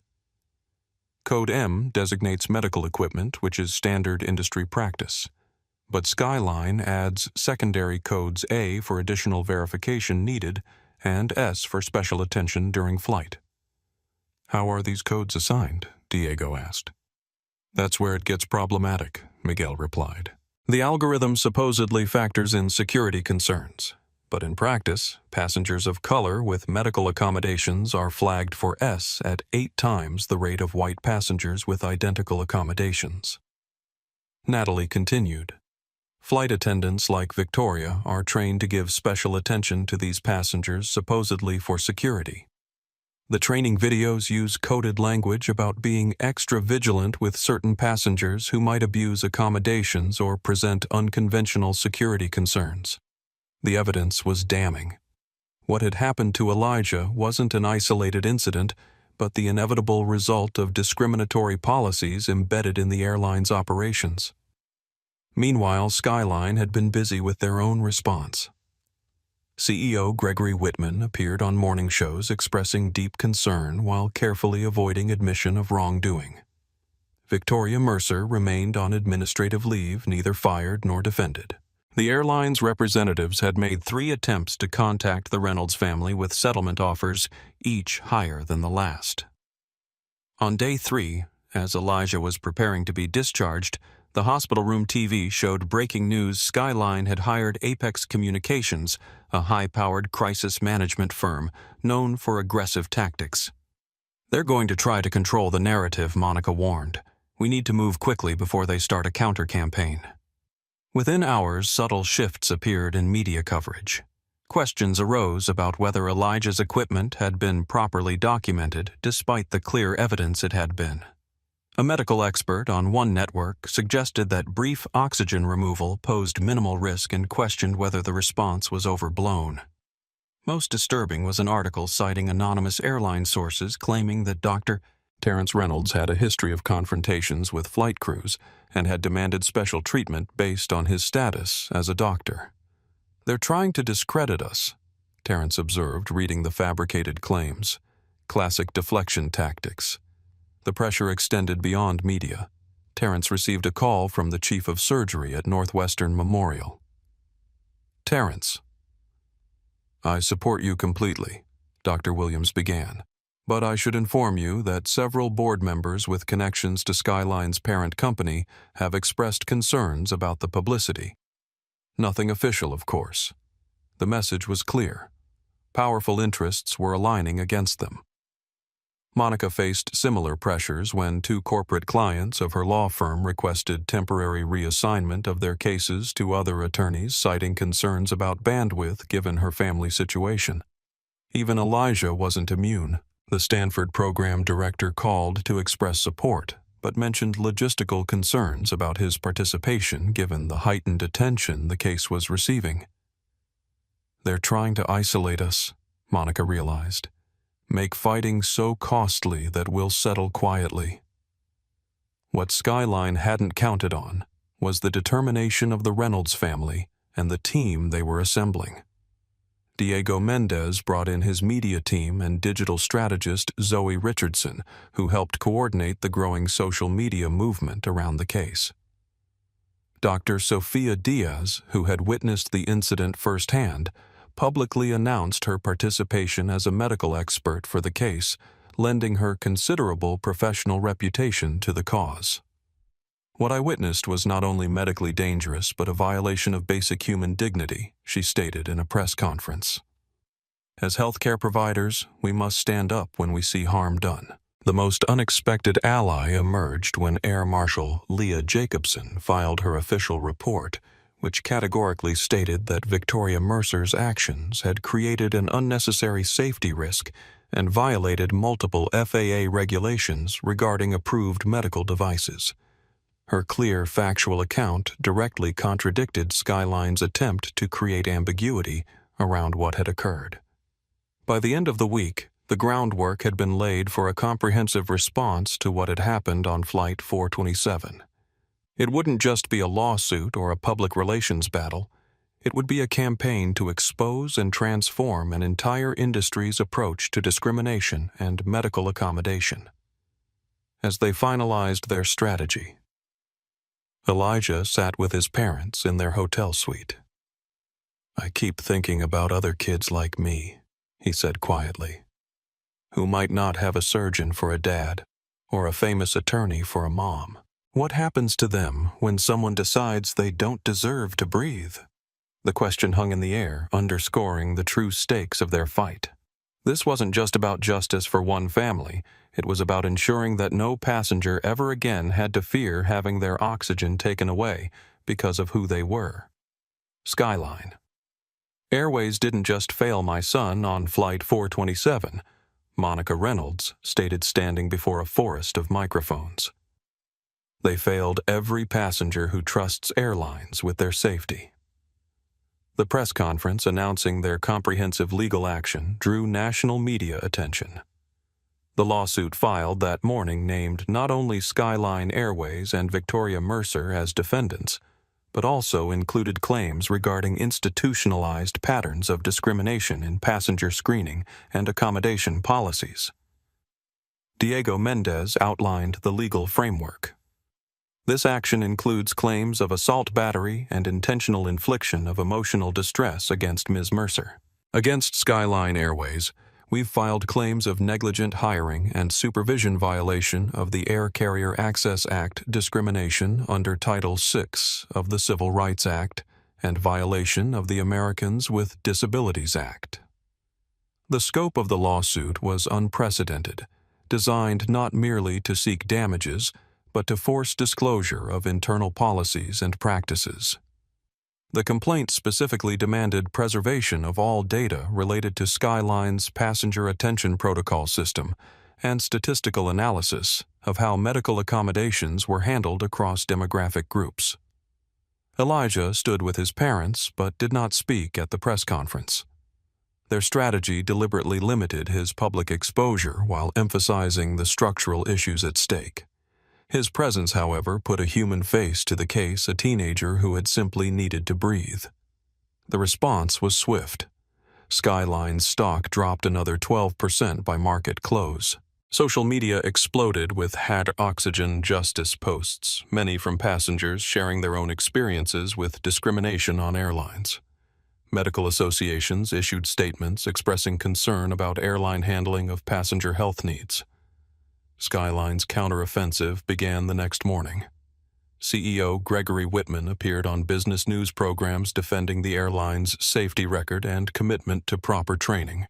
Code M designates medical equipment, which is standard industry practice. But Skyline adds secondary codes A for additional verification needed and S for special attention during flight. How are these codes assigned? Diego asked. That's where it gets problematic, Miguel replied. The algorithm supposedly factors in security concerns, but in practice, passengers of color with medical accommodations are flagged for S at 8 times the rate of white passengers with identical accommodations. Natalie continued. Flight attendants like Victoria are trained to give special attention to these passengers supposedly for security. The training videos use coded language about being extra vigilant with certain passengers who might abuse accommodations or present unconventional security concerns. The evidence was damning. What had happened to Elijah wasn't an isolated incident, but the inevitable result of discriminatory policies embedded in the airline's operations. Meanwhile, Skyline had been busy with their own response. CEO Gregory Whitman appeared on morning shows expressing deep concern while carefully avoiding admission of wrongdoing. Victoria Mercer remained on administrative leave, neither fired nor defended. The airline's representatives had made 3 attempts to contact the Reynolds family with settlement offers, each higher than the last. On day 3, as Elijah was preparing to be discharged, the hospital room TV showed breaking news Skyline had hired Apex Communications, a high-powered crisis management firm known for aggressive tactics. They're going to try to control the narrative, Monica warned. We need to move quickly before they start a counter-campaign. Within hours, subtle shifts appeared in media coverage. Questions arose about whether Elijah's equipment had been properly documented despite the clear evidence it had been. A medical expert on one network suggested that brief oxygen removal posed minimal risk and questioned whether the response was overblown. Most disturbing was an article citing anonymous airline sources claiming that Dr. Terrence Reynolds had a history of confrontations with flight crews and had demanded special treatment based on his status as a doctor. They're trying to discredit us, Terrence observed, reading the fabricated claims. Classic deflection tactics. The pressure extended beyond media. Terrence received a call from the chief of surgery at Northwestern Memorial. Terrence. I support you completely, Dr. Williams began, but I should inform you that several board members with connections to Skyline's parent company have expressed concerns about the publicity. Nothing official, of course. The message was clear. Powerful interests were aligning against them. Monica faced similar pressures when 2 corporate clients of her law firm requested temporary reassignment of their cases to other attorneys, citing concerns about bandwidth given her family situation. Even Elijah wasn't immune. The Stanford program director called to express support, but mentioned logistical concerns about his participation given the heightened attention the case was receiving. They're trying to isolate us, Monica realized. Make fighting so costly that we'll settle quietly. What Skyline hadn't counted on was the determination of the Reynolds family and the team they were assembling. Diego Mendez brought in his media team and digital strategist Zoe Richardson, who helped coordinate the growing social media movement around the case. Dr. Sofia Diaz, who had witnessed the incident firsthand, publicly announced her participation as a medical expert for the case, lending her considerable professional reputation to the cause. What I witnessed was not only medically dangerous but a violation of basic human dignity, she stated in a press conference. As healthcare providers, we must stand up when we see harm done. The most unexpected ally emerged when Air Marshal Leah Jacobson filed her official report, which categorically stated that Victoria Mercer's actions had created an unnecessary safety risk and violated multiple FAA regulations regarding approved medical devices. Her clear, factual account directly contradicted Skyline's attempt to create ambiguity around what had occurred. By the end of the week, The groundwork had been laid for a comprehensive response to what had happened on Flight 427. It wouldn't just be a lawsuit or a public relations battle. It would be a campaign to expose and transform an entire industry's approach to discrimination and medical accommodation. As they finalized their strategy, Elijah sat with his parents in their hotel suite. "I keep thinking about other kids like me," he said quietly, "who might not have a surgeon for a dad or a famous attorney for a mom. What happens to them when someone decides they don't deserve to breathe?" The question hung in the air, underscoring the true stakes of their fight. This wasn't just about justice for one family. It was about ensuring that no passenger ever again had to fear having their oxygen taken away because of who they were. Skyline. "Airways didn't just fail my son on Flight 427, Monica Reynolds stated, standing before a forest of microphones. "They failed every passenger who trusts airlines with their safety." The press conference announcing their comprehensive legal action drew national media attention. The lawsuit filed that morning named not only Skyline Airways and Victoria Mercer as defendants, but also included claims regarding institutionalized patterns of discrimination in passenger screening and accommodation policies. Diego Mendez outlined the legal framework. This action includes claims of assault battery and intentional infliction of emotional distress against Ms. Mercer. Against Skyline Airways, we've filed claims of negligent hiring and supervision violation of the Air Carrier Access Act discrimination under Title VI of the Civil Rights Act and violation of the Americans with Disabilities Act. The scope of the lawsuit was unprecedented, designed not merely to seek damages, but to force disclosure of internal policies and practices. The complaint specifically demanded preservation of all data related to Skyline's passenger attention protocol system and statistical analysis of how medical accommodations were handled across demographic groups. Elijah stood with his parents but did not speak at the press conference. Their strategy deliberately limited his public exposure while emphasizing the structural issues at stake. His presence, however, put a human face to the case, a teenager who had simply needed to breathe. The response was swift. Skyline's stock dropped another 12% by market close. Social media exploded with "Had Oxygen Justice" posts, many from passengers sharing their own experiences with discrimination on airlines. Medical associations issued statements expressing concern about airline handling of passenger health needs. Skyline's counteroffensive began the next morning. CEO Gregory Whitman appeared on business news programs defending the airline's safety record and commitment to proper training.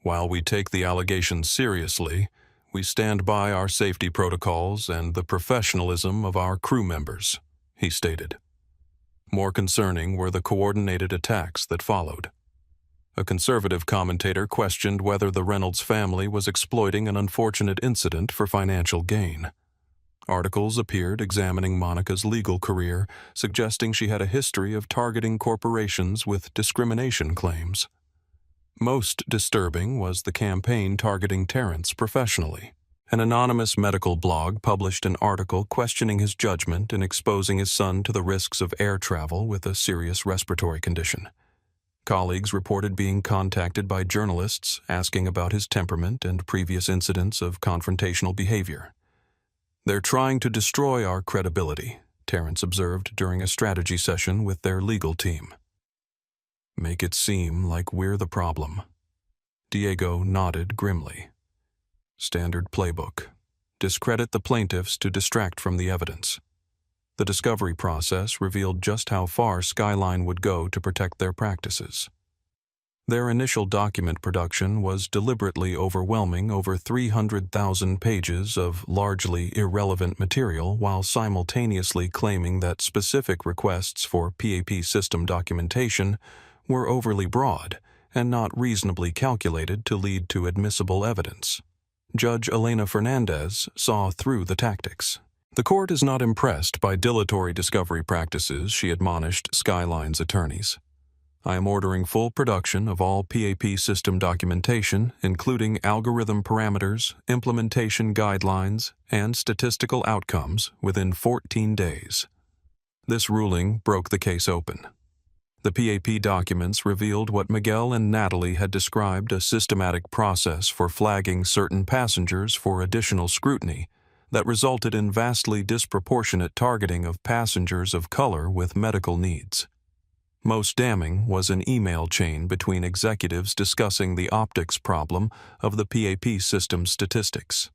"While we take the allegations seriously, we stand by our safety protocols and the professionalism of our crew members," he stated. More concerning were the coordinated attacks that followed. A conservative commentator questioned whether the Reynolds family was exploiting an unfortunate incident for financial gain. Articles appeared examining Monica's legal career, suggesting she had a history of targeting corporations with discrimination claims. Most disturbing was the campaign targeting Terrence professionally. An anonymous medical blog published an article questioning his judgment in exposing his son to the risks of air travel with a serious respiratory condition. Colleagues reported being contacted by journalists asking about his temperament and previous incidents of confrontational behavior. "They're trying to destroy our credibility," Terrence observed during a strategy session with their legal team. "Make it seem like we're the problem." Diego nodded grimly. Standard playbook. Discredit the plaintiffs to distract from the evidence. The discovery process revealed just how far Skyline would go to protect their practices. Their initial document production was deliberately overwhelming, over 300,000 pages of largely irrelevant material, while simultaneously claiming that specific requests for PAP system documentation were overly broad and not reasonably calculated to lead to admissible evidence. Judge Elena Fernandez saw through the tactics. "The court is not impressed by dilatory discovery practices," she admonished Skyline's attorneys. I am ordering full production of all PAP system documentation, including algorithm parameters, implementation guidelines, and statistical outcomes within 14 days. This ruling broke the case open. The PAP documents revealed what Miguel and Natalie had described a systematic process for flagging certain passengers for additional scrutiny that resulted in vastly disproportionate targeting of passengers of color with medical needs. Most damning was an email chain between executives discussing the optics problem of the PAP system statistics.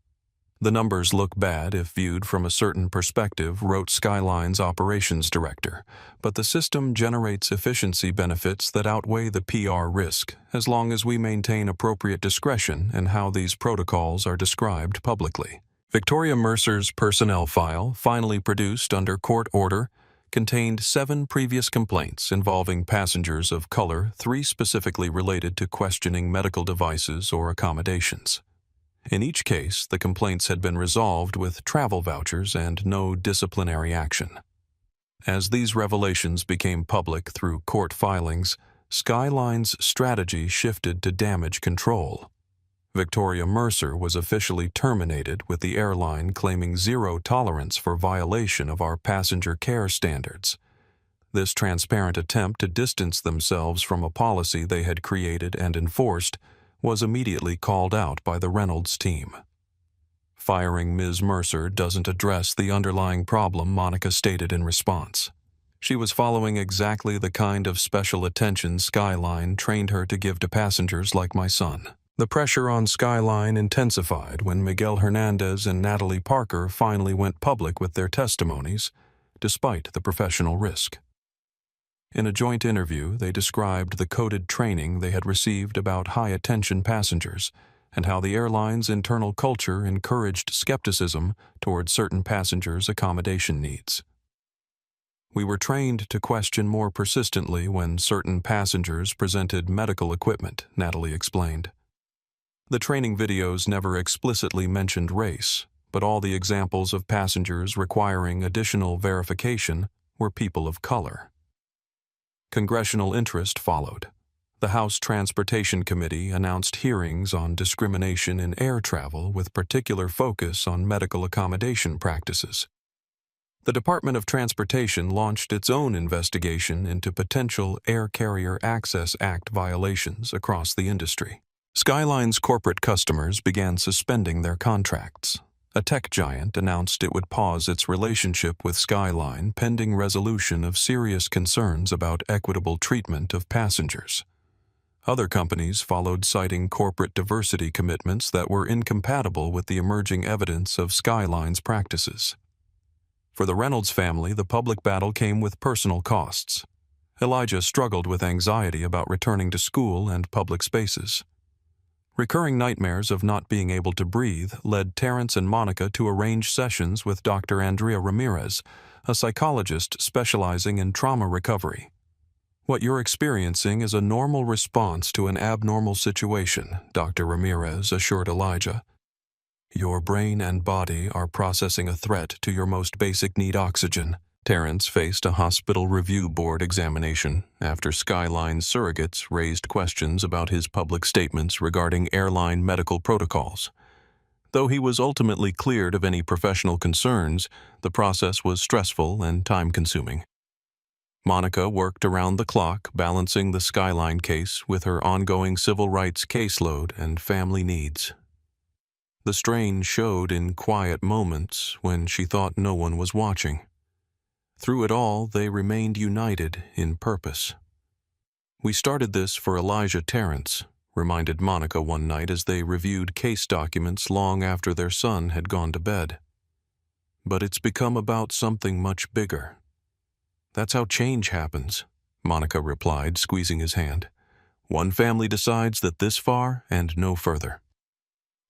The numbers look bad if viewed from a certain perspective, wrote Skyline's operations director, but the system generates efficiency benefits that outweigh the PR risk as long as we maintain appropriate discretion in how these protocols are described publicly. Victoria Mercer's personnel file, finally produced under court order, contained 7 previous complaints involving passengers of color, 3 specifically related to questioning medical devices or accommodations. In each case, the complaints had been resolved with travel vouchers and no disciplinary action. As these revelations became public through court filings, Skyline's strategy shifted to damage control. Victoria Mercer was officially terminated, with the airline claiming zero tolerance for violation of our passenger care standards. This transparent attempt to distance themselves from a policy they had created and enforced was immediately called out by the Reynolds team. Firing Ms. Mercer doesn't address the underlying problem, Monica stated in response. She was following exactly the kind of special attention Skyline trained her to give to passengers like my son. The pressure on Skyline intensified when Miguel Hernandez and Natalie Parker finally went public with their testimonies, despite the professional risk. In a joint interview, they described the coded training they had received about high-attention passengers and how the airline's internal culture encouraged skepticism toward certain passengers' accommodation needs. We were trained to question more persistently when certain passengers presented medical equipment, Natalie explained. The training videos never explicitly mentioned race, but all the examples of passengers requiring additional verification were people of color. Congressional interest followed. The House Transportation Committee announced hearings on discrimination in air travel with particular focus on medical accommodation practices. The Department of Transportation launched its own investigation into potential Air Carrier Access Act violations across the industry. Skyline's corporate customers began suspending their contracts. A tech giant announced it would pause its relationship with Skyline pending resolution of serious concerns about equitable treatment of passengers. Other companies followed, citing corporate diversity commitments that were incompatible with the emerging evidence of Skyline's practices. For the Reynolds family, the public battle came with personal costs. Elijah struggled with anxiety about returning to school and public spaces. Recurring nightmares of not being able to breathe led Terrence and Monica to arrange sessions with Dr. Andrea Ramirez, a psychologist specializing in trauma recovery. "What you're experiencing is a normal response to an abnormal situation," Dr. Ramirez assured Elijah. "Your brain and body are processing a threat to your most basic need, oxygen." Terrence faced a hospital review board examination after Skyline surrogates raised questions about his public statements regarding airline medical protocols. Though he was ultimately cleared of any professional concerns, the process was stressful and time-consuming. Monica worked around the clock, balancing the Skyline case with her ongoing civil rights caseload and family needs. The strain showed in quiet moments when she thought no one was watching. Through it all, they remained united in purpose. "We started this for Elijah Terrence," reminded Monica one night as they reviewed case documents long after their son had gone to bed. "But it's become about something much bigger." "That's how change happens," Monica replied, squeezing his hand. "One family decides that this far and no further."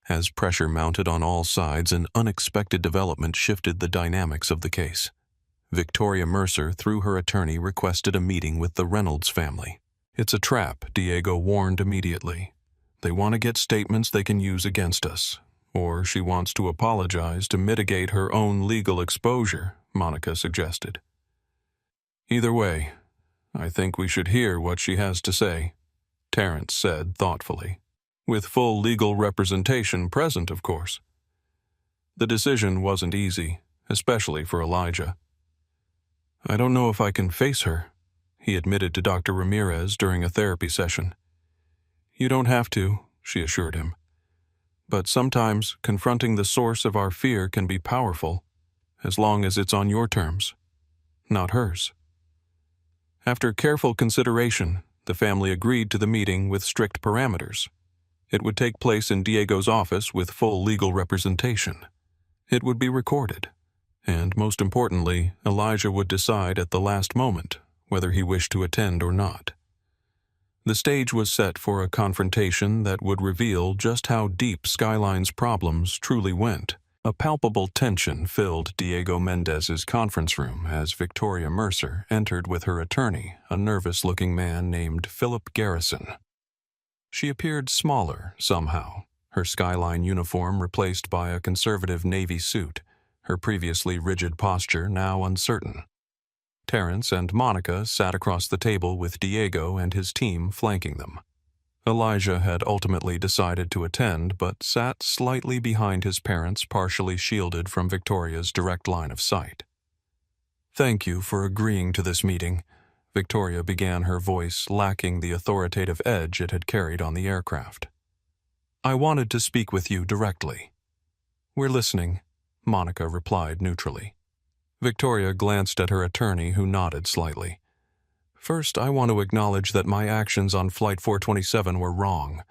As pressure mounted on all sides, an unexpected development shifted the dynamics of the case. Victoria Mercer, through her attorney, requested a meeting with the Reynolds family. "It's a trap," Diego warned immediately. "They want to get statements they can use against us. Or she wants to apologize to mitigate her own legal exposure," Monica suggested. "Either way, I think we should hear what she has to say, Terrence said thoughtfully. With full legal representation present, of course. The decision wasn't easy, especially for Elijah. I don't know if I can face her, he admitted to Dr. Ramirez during a therapy session. You don't have to, she assured him. But sometimes confronting the source of our fear can be powerful, as long as it's on your terms, not hers. After careful consideration, the family agreed to the meeting with strict parameters. It would take place in Diego's office with full legal representation. It would be recorded, and most importantly, Elijah would decide at the last moment whether he wished to attend or not. The stage was set for a confrontation that would reveal just how deep Skyline's problems truly went. A palpable tension filled Diego Mendez's conference room as Victoria Mercer entered with her attorney, a nervous-looking man named Philip Garrison. She appeared smaller, somehow, her Skyline uniform replaced by a conservative navy suit, her previously rigid posture now uncertain. Terrence and Monica sat across the table with Diego and his team flanking them. Elijah had ultimately decided to attend, but sat slightly behind his parents, partially shielded from Victoria's direct line of sight. Thank you for agreeing to this meeting, Victoria began, her voice lacking the authoritative edge it had carried on the aircraft. I wanted to speak with you directly. We're listening, Monica replied neutrally. Victoria glanced at her attorney, who nodded slightly. First, I want to acknowledge that my actions on Flight 427 were wrong.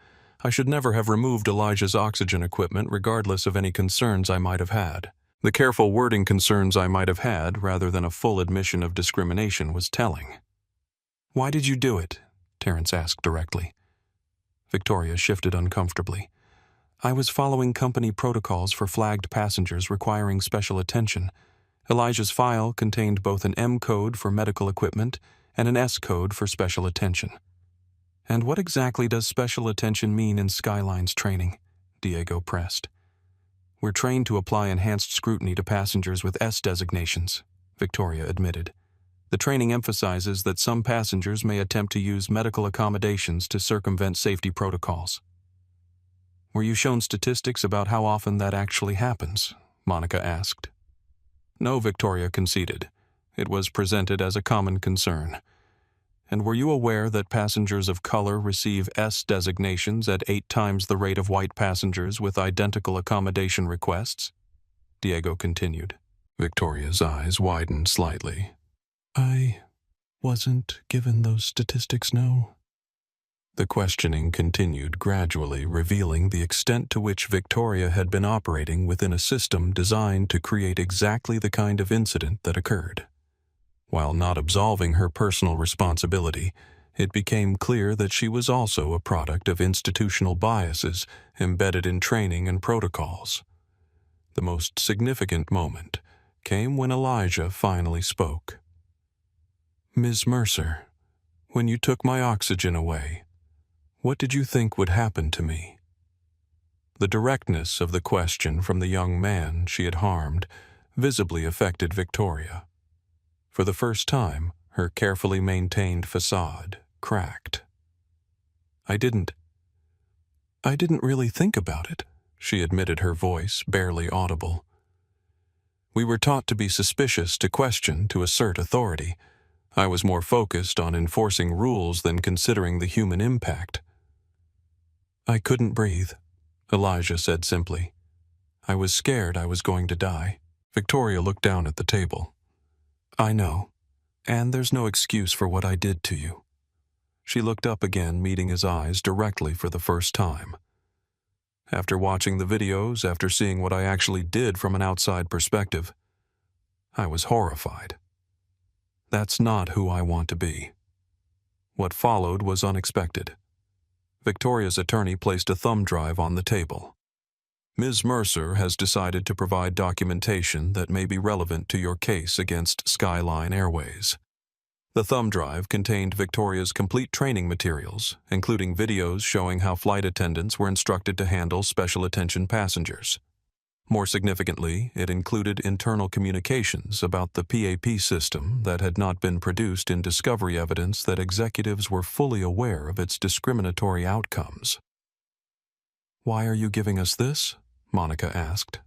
I should never have removed Elijah's oxygen equipment regardless of any concerns I might have had. The careful wording concerns I might have had, rather than a full admission of discrimination, was telling. Why did you do it? Terrence asked directly. Victoria shifted uncomfortably. I was following company protocols for flagged passengers requiring special attention. Elijah's file contained both an M code for medical equipment and an S code for special attention. And what exactly does special attention mean in Skyline's training? Diego pressed. We're trained to apply enhanced scrutiny to passengers with S designations, Victoria admitted. The training emphasizes that some passengers may attempt to use medical accommodations to circumvent safety protocols. Were you shown statistics about how often that actually happens? Monica asked. No, Victoria conceded. It was presented as a common concern. And were you aware that passengers of color receive S designations at 8 times the rate of white passengers with identical accommodation requests? Diego continued. Victoria's eyes widened slightly. I wasn't given those statistics, no. The questioning continued, gradually revealing the extent to which Victoria had been operating within a system designed to create exactly the kind of incident that occurred. While not absolving her personal responsibility, it became clear that she was also a product of institutional biases embedded in training and protocols. The most significant moment came when Elijah finally spoke. Ms. Mercer, when you took my oxygen away, what did you think would happen to me? The directness of the question from the young man she had harmed visibly affected Victoria. For the first time, her carefully maintained facade cracked. I didn't really think about it, she admitted, her voice barely audible. We were taught to be suspicious, to question, to assert authority. I was more focused on enforcing rules than considering the human impact. I couldn't breathe, Elijah said simply. I was scared I was going to die. Victoria looked down at the table. I know, and there's no excuse for what I did to you. She looked up again, meeting his eyes directly for the first time. After watching the videos, after seeing what I actually did from an outside perspective, I was horrified. That's not who I want to be. What followed was unexpected. Victoria's attorney placed a thumb drive on the table. Ms. Mercer has decided to provide documentation that may be relevant to your case against Skyline Airways. The thumb drive contained Victoria's complete training materials, including videos showing how flight attendants were instructed to handle special attention passengers. More significantly, it included internal communications about the PAP system that had not been produced in discovery evidence that executives were fully aware of its discriminatory outcomes. "Why are you giving us this?" Monica asked.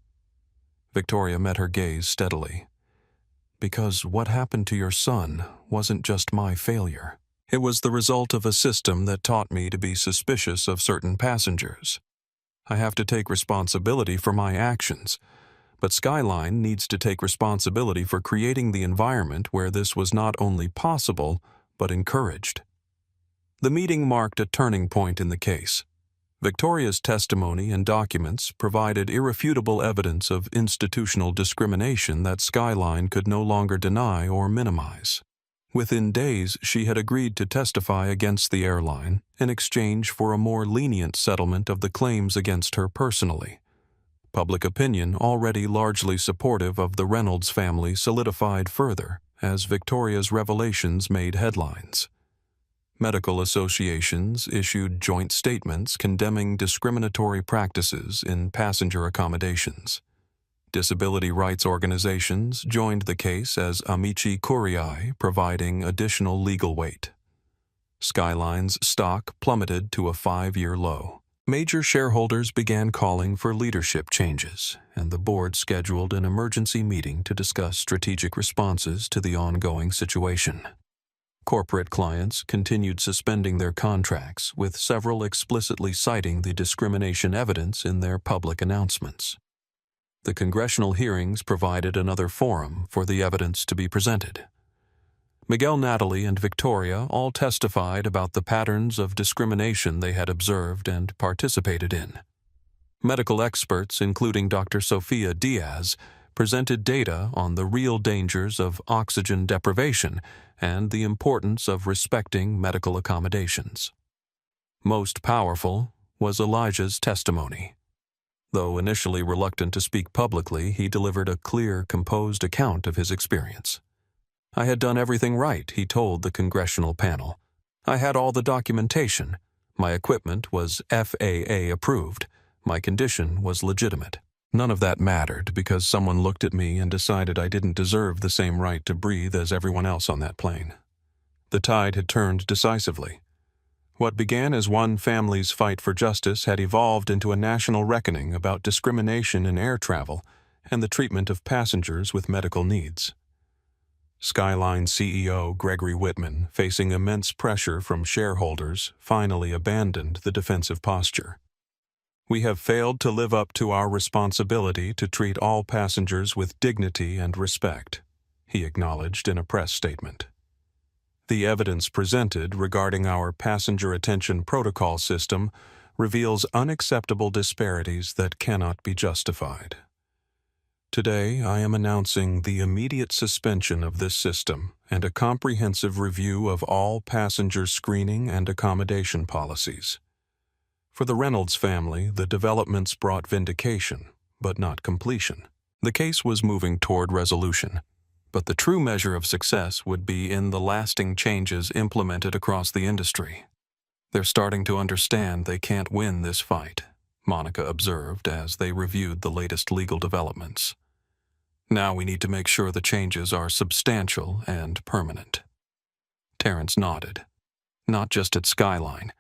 Victoria met her gaze steadily. "Because what happened to your son wasn't just my failure. It was the result of a system that taught me to be suspicious of certain passengers. I have to take responsibility for my actions, but Skyline needs to take responsibility for creating the environment where this was not only possible, but encouraged." The meeting marked a turning point in the case. Victoria's testimony and documents provided irrefutable evidence of institutional discrimination that Skyline could no longer deny or minimize. Within days, she had agreed to testify against the airline in exchange for a more lenient settlement of the claims against her personally. Public opinion, already largely supportive of the Reynolds family, solidified further as Victoria's revelations made headlines. Medical associations issued joint statements condemning discriminatory practices in passenger accommodations. Disability rights organizations joined the case as amici curiae, providing additional legal weight. Skyline's stock plummeted to a 5-year low. Major shareholders began calling for leadership changes, and the board scheduled an emergency meeting to discuss strategic responses to the ongoing situation. Corporate clients continued suspending their contracts, with several explicitly citing the discrimination evidence in their public announcements. The congressional hearings provided another forum for the evidence to be presented. Miguel, Natalie, and Victoria all testified about the patterns of discrimination they had observed and participated in. Medical experts, including Dr. Sofia Diaz, presented data on the real dangers of oxygen deprivation and the importance of respecting medical accommodations. Most powerful was Elijah's testimony. Though initially reluctant to speak publicly, he delivered a clear, composed account of his experience. "I had done everything right," he told the congressional panel. "I had all the documentation. My equipment was FAA approved. My condition was legitimate. None of that mattered because someone looked at me and decided I didn't deserve the same right to breathe as everyone else on that plane." The tide had turned decisively. What began as one family's fight for justice had evolved into a national reckoning about discrimination in air travel and the treatment of passengers with medical needs. Skyline CEO Gregory Whitman, facing immense pressure from shareholders, finally abandoned the defensive posture. "We have failed to live up to our responsibility to treat all passengers with dignity and respect," he acknowledged in a press statement. "The evidence presented regarding our passenger attention protocol system reveals unacceptable disparities that cannot be justified. Today, I am announcing the immediate suspension of this system and a comprehensive review of all passenger screening and accommodation policies." For the Reynolds family, the developments brought vindication, but not completion. The case was moving toward resolution, but the true measure of success would be in the lasting changes implemented across the industry. "They're starting to understand they can't win this fight," Monica observed as they reviewed the latest legal developments. "Now we need to make sure the changes are substantial and permanent." Terrence nodded. "Not just at Skyline.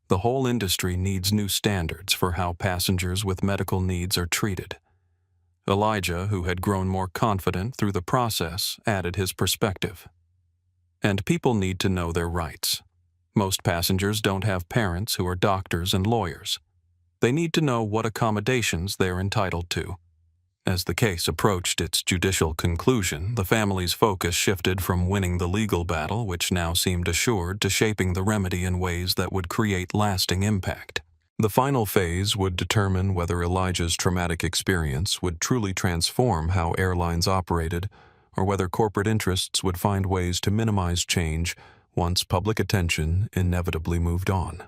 The whole industry needs new standards for how passengers with medical needs are treated." Elijah, who had grown more confident through the process, added his perspective. "And people need to know their rights. Most passengers don't have parents who are doctors and lawyers. They need to know what accommodations they're entitled to." As the case approached its judicial conclusion, the family's focus shifted from winning the legal battle, which now seemed assured, to shaping the remedy in ways that would create lasting impact. The final phase would determine whether Elijah's traumatic experience would truly transform how airlines operated, or whether corporate interests would find ways to minimize change once public attention inevitably moved on.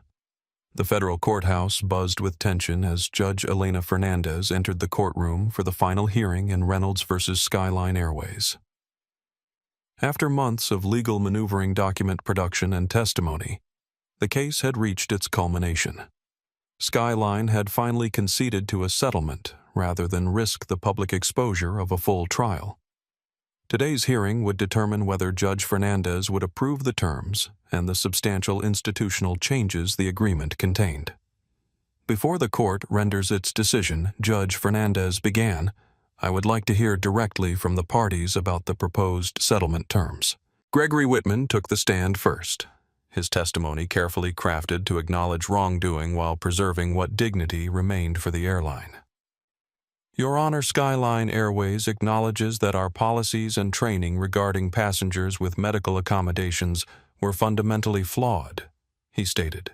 The federal courthouse buzzed with tension as Judge Elena Fernandez entered the courtroom for the final hearing in Reynolds versus Skyline Airways. After months of legal maneuvering, document production, and testimony, the case had reached its culmination. Skyline had finally conceded to a settlement, rather than risk the public exposure of a full trial. Today's hearing would determine whether Judge Fernandez would approve the terms and the substantial institutional changes the agreement contained. Before the court renders its decision, Judge Fernandez began, "I would like to hear directly from the parties about the proposed settlement terms." Gregory Whitman took the stand first, his testimony carefully crafted to acknowledge wrongdoing while preserving what dignity remained for the airline. "Your Honor, Skyline Airways acknowledges that our policies and training regarding passengers with medical accommodations were fundamentally flawed," he stated.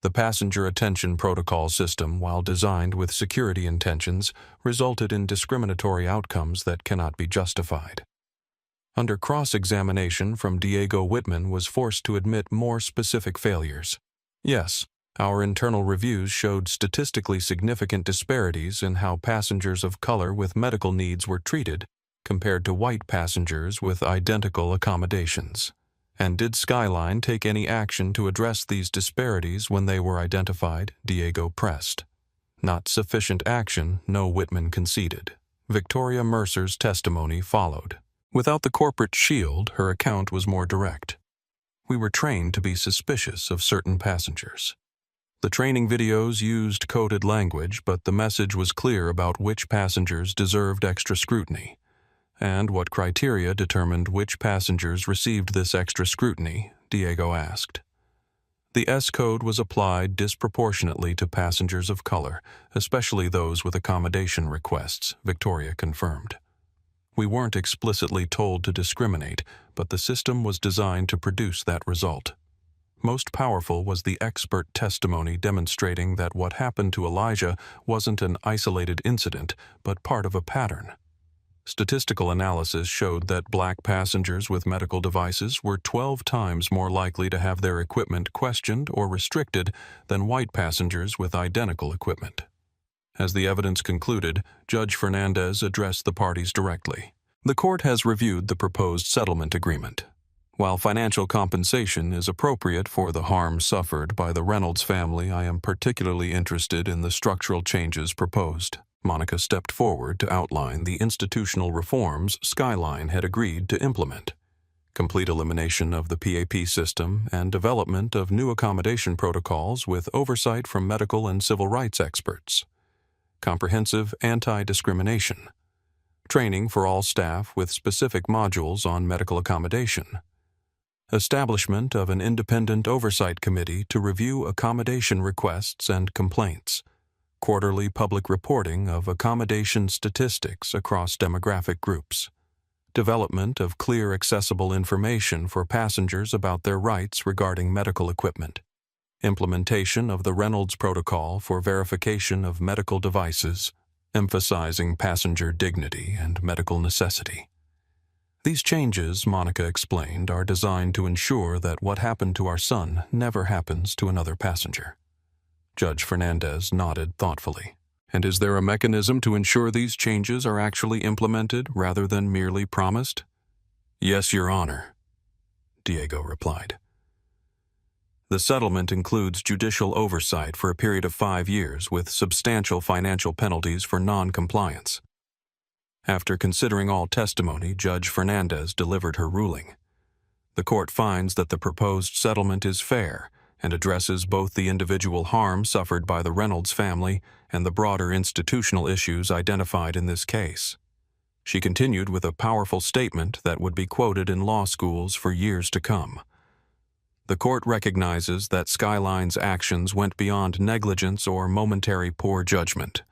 "The passenger attention protocol system, while designed with security intentions, resulted in discriminatory outcomes that cannot be justified." Under cross-examination from Diego Whitman was forced to admit more specific failures. "Yes, our internal reviews showed statistically significant disparities in how passengers of color with medical needs were treated compared to white passengers with identical accommodations. And did Skyline take any action to address these disparities when they were identified?" Diego pressed. "Not sufficient action," no, Whitman conceded. Victoria Mercer's testimony followed. Without the corporate shield, her account was more direct. "We were trained to be suspicious of certain passengers. The training videos used coded language, but the message was clear about which passengers deserved extra scrutiny. And what criteria determined which passengers received this extra scrutiny?" Diego asked. "The S-code was applied disproportionately to passengers of color, especially those with accommodation requests," Victoria confirmed. "We weren't explicitly told to discriminate, but the system was designed to produce that result." Most powerful was the expert testimony demonstrating that what happened to Elijah wasn't an isolated incident, but part of a pattern. Statistical analysis showed that black passengers with medical devices were 12 times more likely to have their equipment questioned or restricted than white passengers with identical equipment. As the evidence concluded, Judge Fernandez addressed the parties directly. "The court has reviewed the proposed settlement agreement. While financial compensation is appropriate for the harm suffered by the Reynolds family, I am particularly interested in the structural changes proposed." Monica stepped forward to outline the institutional reforms Skyline had agreed to implement: complete elimination of the PAP system and development of new accommodation protocols with oversight from medical and civil rights experts, comprehensive anti-discrimination, training for all staff with specific modules on medical accommodation, establishment of an independent oversight committee to review accommodation requests and complaints, quarterly public reporting of accommodation statistics across demographic groups, development of clear, accessible information for passengers about their rights regarding medical equipment, implementation of the Reynolds Protocol for verification of medical devices, emphasizing passenger dignity and medical necessity. These changes, Monica explained, are designed to ensure that what happened to our son never happens to another passenger. Judge Fernandez nodded thoughtfully. "And is there a mechanism to ensure these changes are actually implemented rather than merely promised?" "Yes, Your Honor," Diego replied. "The settlement includes judicial oversight for a period of 5 years with substantial financial penalties for non-compliance." After considering all testimony, Judge Fernandez delivered her ruling. The court finds that the proposed settlement is fair and addresses both the individual harm suffered by the Reynolds family and the broader institutional issues identified in this case. She continued with a powerful statement that would be quoted in law schools for years to come. "The court recognizes that Skyline's actions went beyond negligence or momentary poor judgment.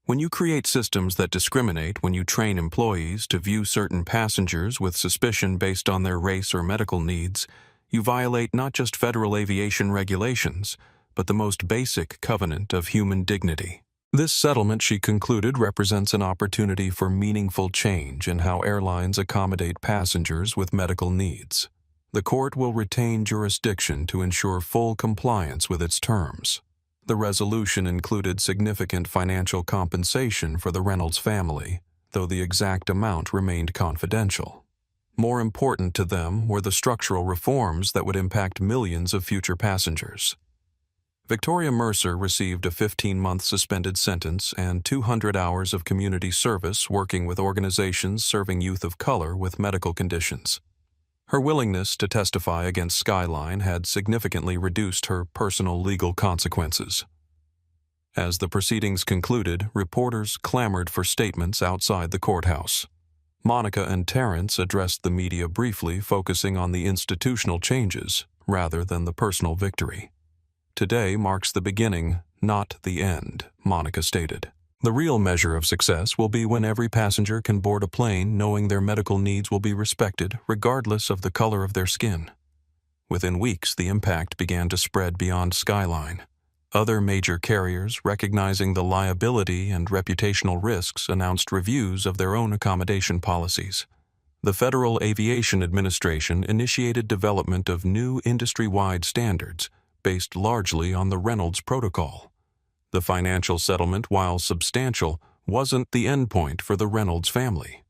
When you create systems that discriminate when you train employees to view certain passengers with suspicion based on their race or medical needs, you violate not just federal aviation regulations, but the most basic covenant of human dignity." This settlement, she concluded, represents an opportunity for meaningful change in how airlines accommodate passengers with medical needs. The court will retain jurisdiction to ensure full compliance with its terms. The resolution included significant financial compensation for the Reynolds family, though the exact amount remained confidential. More important to them were the structural reforms that would impact millions of future passengers. Victoria Mercer received a 15-month suspended sentence and 200 hours of community service working with organizations serving youth of color with medical conditions. Her willingness to testify against Skyline had significantly reduced her personal legal consequences. As the proceedings concluded, reporters clamored for statements outside the courthouse. Monica and Terrence addressed the media briefly, focusing on the institutional changes rather than the personal victory. "Today marks the beginning, not the end," Monica stated. "The real measure of success will be when every passenger can board a plane knowing their medical needs will be respected regardless of the color of their skin." Within weeks, the impact began to spread beyond Skyline. Other major carriers, recognizing the liability and reputational risks, announced reviews of their own accommodation policies. The Federal Aviation Administration initiated development of new industry-wide standards based largely on the Reynolds Protocol. The financial settlement, while substantial, wasn't the endpoint for the Reynolds family.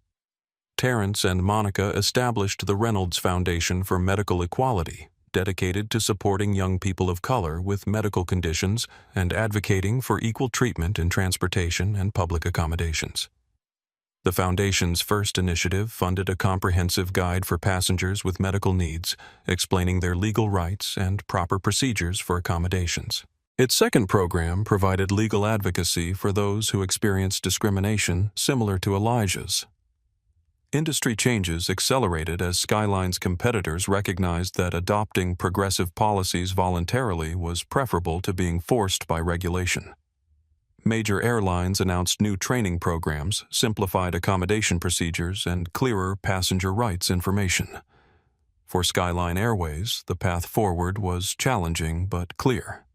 Terrence and Monica established the Reynolds Foundation for Medical Equality, dedicated to supporting young people of color with medical conditions and advocating for equal treatment in transportation and public accommodations. The Foundation's first initiative funded a comprehensive guide for passengers with medical needs, explaining their legal rights and proper procedures for accommodations. Its second program provided legal advocacy for those who experienced discrimination similar to Elijah's. Industry changes accelerated as Skyline's competitors recognized that adopting progressive policies voluntarily was preferable to being forced by regulation. Major airlines announced new training programs, simplified accommodation procedures, and clearer passenger rights information. For Skyline Airways, the path forward was challenging but clear.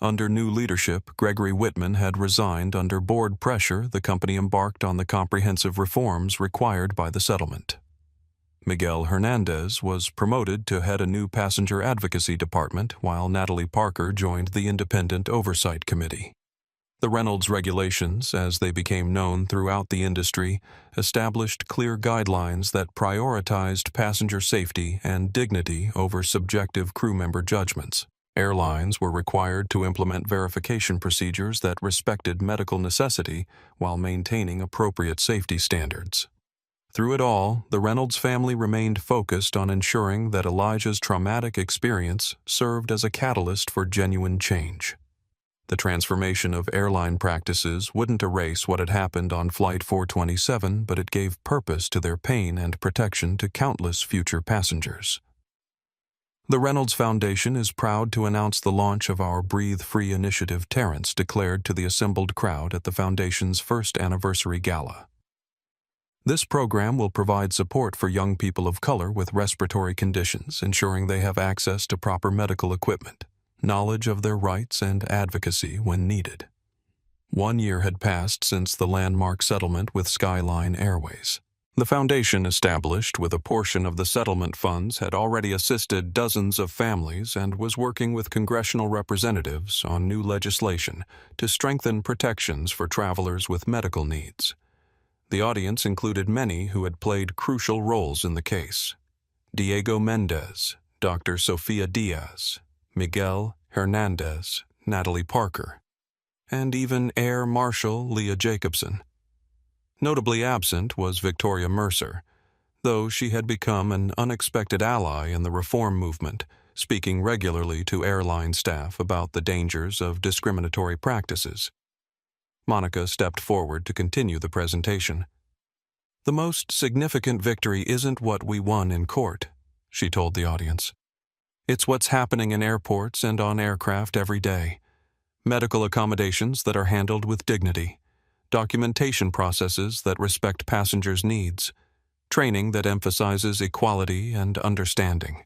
Under new leadership, Gregory Whitman had resigned. Under board pressure, the company embarked on the comprehensive reforms required by the settlement. Miguel Hernandez was promoted to head a new passenger advocacy department, while Natalie Parker joined the Independent Oversight Committee. The Reynolds regulations, as they became known throughout the industry, established clear guidelines that prioritized passenger safety and dignity over subjective crew member judgments. Airlines were required to implement verification procedures that respected medical necessity while maintaining appropriate safety standards. Through it all, the Reynolds family remained focused on ensuring that Elijah's traumatic experience served as a catalyst for genuine change. The transformation of airline practices wouldn't erase what had happened on Flight 427, but it gave purpose to their pain and protection to countless future passengers. The Reynolds Foundation is proud to announce the launch of our Breathe Free initiative, Terrence declared to the assembled crowd at the Foundation's first anniversary gala. This program will provide support for young people of color with respiratory conditions, ensuring they have access to proper medical equipment, knowledge of their rights, and advocacy when needed. 1 year had passed since the landmark settlement with Skyline Airways. The foundation, established with a portion of the settlement funds, had already assisted dozens of families and was working with congressional representatives on new legislation to strengthen protections for travelers with medical needs. The audience included many who had played crucial roles in the case: Diego Mendez, Dr. Sofia Diaz, Miguel Hernandez, Natalie Parker, and even Air Marshal Leah Jacobson. Notably absent was Victoria Mercer, though she had become an unexpected ally in the reform movement, speaking regularly to airline staff about the dangers of discriminatory practices. Monica stepped forward to continue the presentation. "The most significant victory isn't what we won in court," she told the audience. "It's what's happening in airports and on aircraft every day. Medical accommodations that are handled with dignity, documentation processes that respect passengers' needs, training that emphasizes equality and understanding."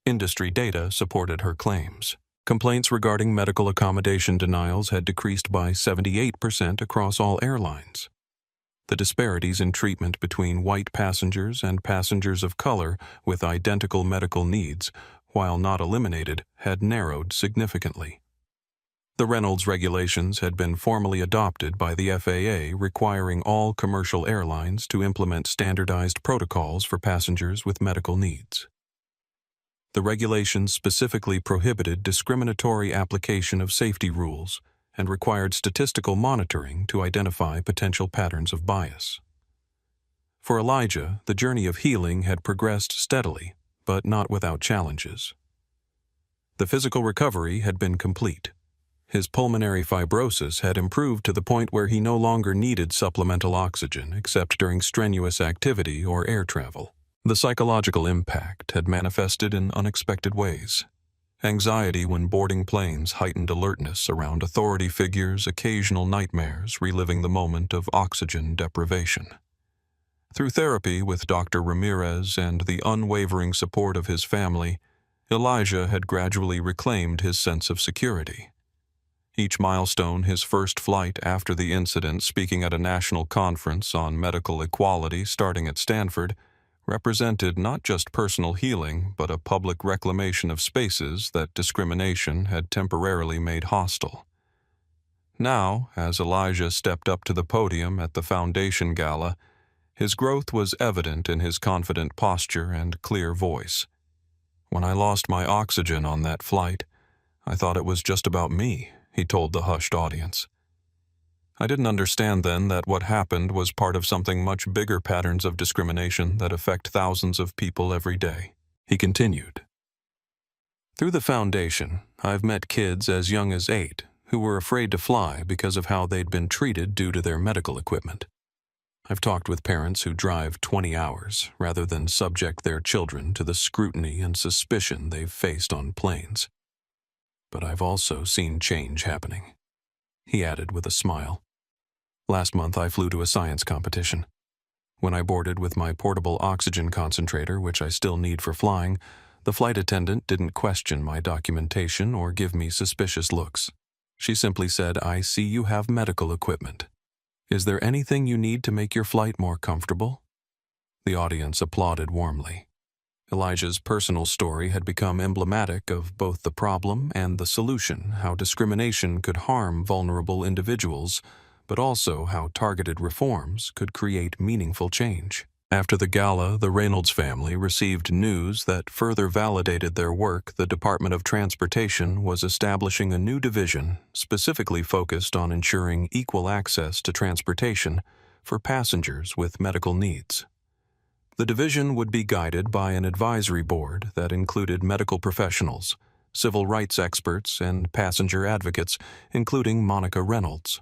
Industry data supported her claims. Complaints regarding medical accommodation denials had decreased by 78% across all airlines. The disparities in treatment between white passengers and passengers of color with identical medical needs, while not eliminated, had narrowed significantly. The Reynolds regulations had been formally adopted by the FAA, requiring all commercial airlines to implement standardized protocols for passengers with medical needs. The regulations specifically prohibited discriminatory application of safety rules and required statistical monitoring to identify potential patterns of bias. For Elijah, the journey of healing had progressed steadily, but not without challenges. The physical recovery had been complete. His pulmonary fibrosis had improved to the point where he no longer needed supplemental oxygen except during strenuous activity or air travel. The psychological impact had manifested in unexpected ways. Anxiety when boarding planes, heightened alertness around authority figures, occasional nightmares reliving the moment of oxygen deprivation. Through therapy with Dr. Ramirez and the unwavering support of his family, Elijah had gradually reclaimed his sense of security. Each milestone, his first flight after the incident, speaking at a national conference on medical equality starting at Stanford, represented not just personal healing, but a public reclamation of spaces that discrimination had temporarily made hostile. Now, as Elijah stepped up to the podium at the Foundation Gala, his growth was evident in his confident posture and clear voice. "When I lost my oxygen on that flight, I thought it was just about me," he told the hushed audience. "I didn't understand then that what happened was part of something much bigger, patterns of discrimination that affect thousands of people every day." He continued, "Through the foundation, I've met kids as young as 8 who were afraid to fly because of how they'd been treated due to their medical equipment. I've talked with parents who drive 20 hours rather than subject their children to the scrutiny and suspicion they've faced on planes. But I've also seen change happening," he added with a smile. "Last month I flew to a science competition. When I boarded with my portable oxygen concentrator, which I still need for flying, the flight attendant didn't question my documentation or give me suspicious looks. She simply said, 'I see you have medical equipment. Is there anything you need to make your flight more comfortable?' The audience applauded warmly. Elijah's personal story had become emblematic of both the problem and the solution, how discrimination could harm vulnerable individuals, but also how targeted reforms could create meaningful change. After the gala, the Reynolds family received news that further validated their work. The Department of Transportation was establishing a new division specifically focused on ensuring equal access to transportation for passengers with medical needs. The division would be guided by an advisory board that included medical professionals, civil rights experts, and passenger advocates, including Monica Reynolds.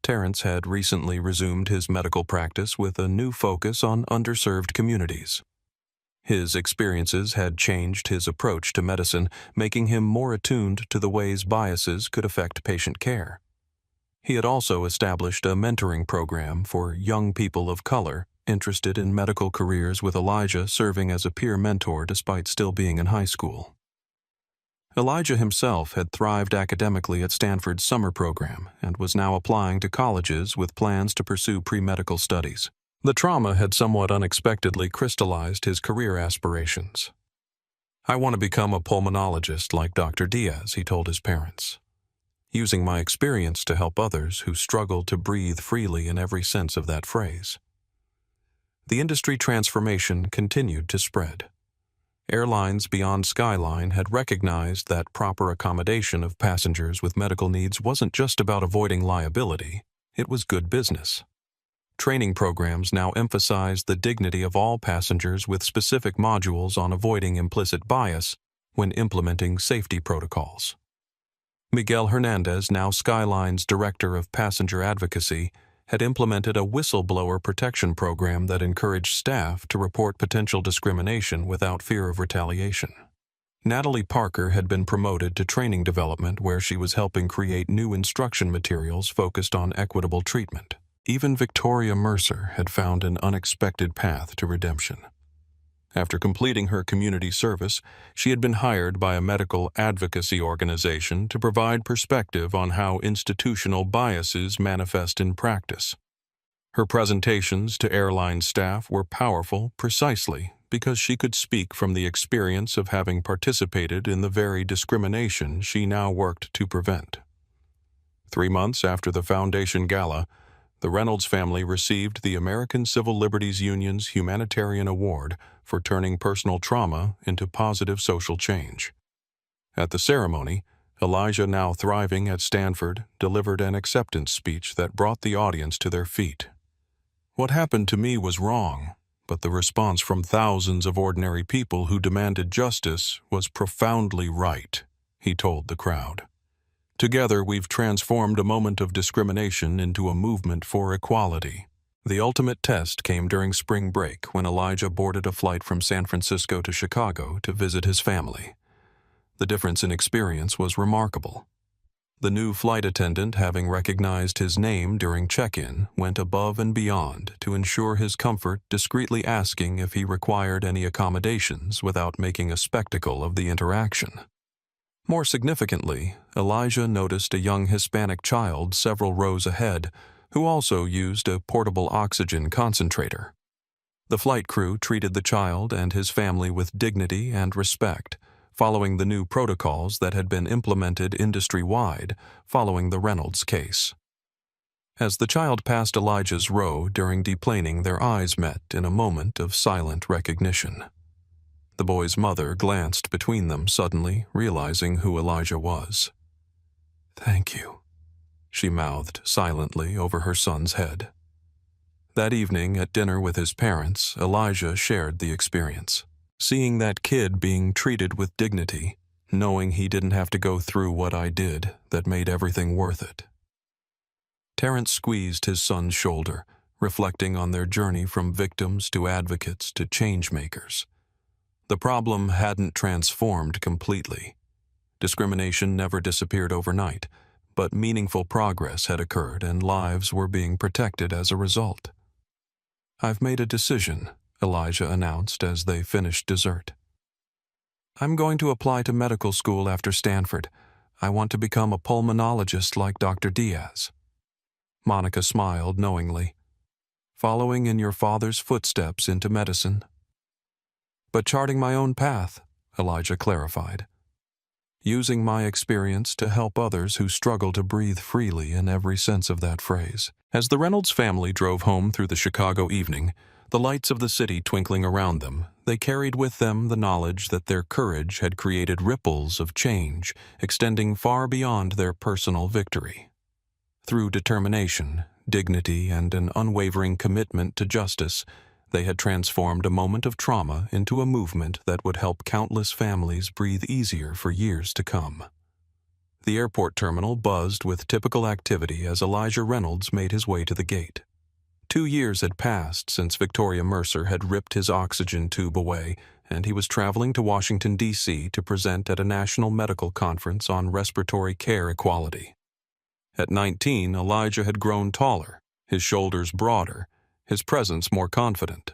Terrence had recently resumed his medical practice with a new focus on underserved communities. His experiences had changed his approach to medicine, making him more attuned to the ways biases could affect patient care. He had also established a mentoring program for young people of color interested in medical careers, with Elijah serving as a peer mentor despite still being in high school. Elijah himself had thrived academically at Stanford's summer program and was now applying to colleges with plans to pursue pre-medical studies. The trauma had somewhat unexpectedly crystallized his career aspirations. "I want to become a pulmonologist like Dr. Diaz," he told his parents, "using my experience to help others who struggle to breathe freely in every sense of that phrase." The industry transformation continued to spread. Airlines beyond Skyline had recognized that proper accommodation of passengers with medical needs wasn't just about avoiding liability, it was good business. Training programs now emphasized the dignity of all passengers with specific modules on avoiding implicit bias when implementing safety protocols. Miguel Hernandez, now Skyline's Director of Passenger Advocacy, had implemented a whistleblower protection program that encouraged staff to report potential discrimination without fear of retaliation. Natalie Parker had been promoted to training development, where she was helping create new instruction materials focused on equitable treatment. Even Victoria Mercer had found an unexpected path to redemption. After completing her community service, she had been hired by a medical advocacy organization to provide perspective on how institutional biases manifest in practice. Her presentations to airline staff were powerful precisely because she could speak from the experience of having participated in the very discrimination she now worked to prevent. 3 months after the Foundation Gala, The Reynolds family received the American Civil Liberties Union's Humanitarian Award for turning personal trauma into positive social change. At the ceremony, Elijah, now thriving at Stanford, delivered an acceptance speech that brought the audience to their feet. "What happened to me was wrong, but the response from thousands of ordinary people who demanded justice was profoundly right," he told the crowd. "Together, we've transformed a moment of discrimination into a movement for equality." The ultimate test came during spring break when Elijah boarded a flight from San Francisco to Chicago to visit his family. The difference in experience was remarkable. The new flight attendant, having recognized his name during check-in, went above and beyond to ensure his comfort, discreetly asking if he required any accommodations without making a spectacle of the interaction. More significantly, Elijah noticed a young Hispanic child several rows ahead who also used a portable oxygen concentrator. The flight crew treated the child and his family with dignity and respect, following the new protocols that had been implemented industry-wide following the Reynolds case. As the child passed Elijah's row during deplaning, their eyes met in a moment of silent recognition. The boy's mother glanced between them, suddenly realizing who Elijah was. "Thank you," she mouthed silently over her son's head. That evening at dinner with his parents, Elijah shared the experience. Seeing that kid being treated with dignity, knowing he didn't have to go through what I did, that made everything worth it. Terrence squeezed his son's shoulder, reflecting on their journey from victims to advocates to change-makers. The problem hadn't transformed completely. Discrimination never disappeared overnight, but meaningful progress had occurred and lives were being protected as a result. "I've made a decision," Elijah announced as they finished dessert. "I'm going to apply to medical school after Stanford. I want to become a pulmonologist like Dr. Diaz." Monica smiled knowingly. "Following in your father's footsteps into medicine?" "But charting my own path," Elijah clarified. "Using my experience to help others who struggle to breathe freely in every sense of that phrase." As the Reynolds family drove home through the Chicago evening, the lights of the city twinkling around them, they carried with them the knowledge that their courage had created ripples of change extending far beyond their personal victory. Through determination, dignity, and an unwavering commitment to justice, they had transformed a moment of trauma into a movement that would help countless families breathe easier for years to come. The airport terminal buzzed with typical activity as Elijah Reynolds made his way to the gate. 2 years had passed since Victoria Mercer had ripped his oxygen tube away, and he was traveling to Washington, D.C. to present at a national medical conference on respiratory care equality. At 19, Elijah had grown taller, his shoulders broader, his presence more confident.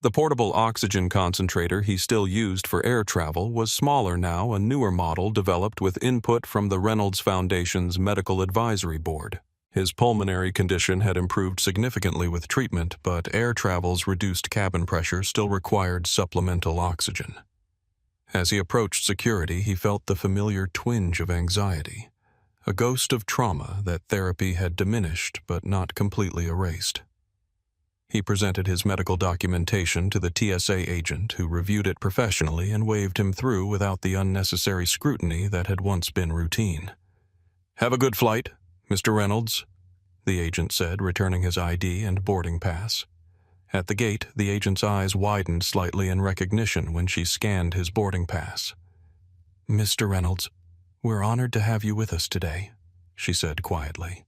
The portable oxygen concentrator he still used for air travel was smaller now, a newer model developed with input from the Reynolds Foundation's Medical Advisory Board. His pulmonary condition had improved significantly with treatment, but air travel's reduced cabin pressure still required supplemental oxygen. As he approached security, he felt the familiar twinge of anxiety, a ghost of trauma that therapy had diminished but not completely erased. He presented his medical documentation to the TSA agent, who reviewed it professionally and waved him through without the unnecessary scrutiny that had once been routine. "Have a good flight, Mr. Reynolds," the agent said, returning his ID and boarding pass. At the gate, the agent's eyes widened slightly in recognition when she scanned his boarding pass. "Mr. Reynolds, we're honored to have you with us today," she said quietly.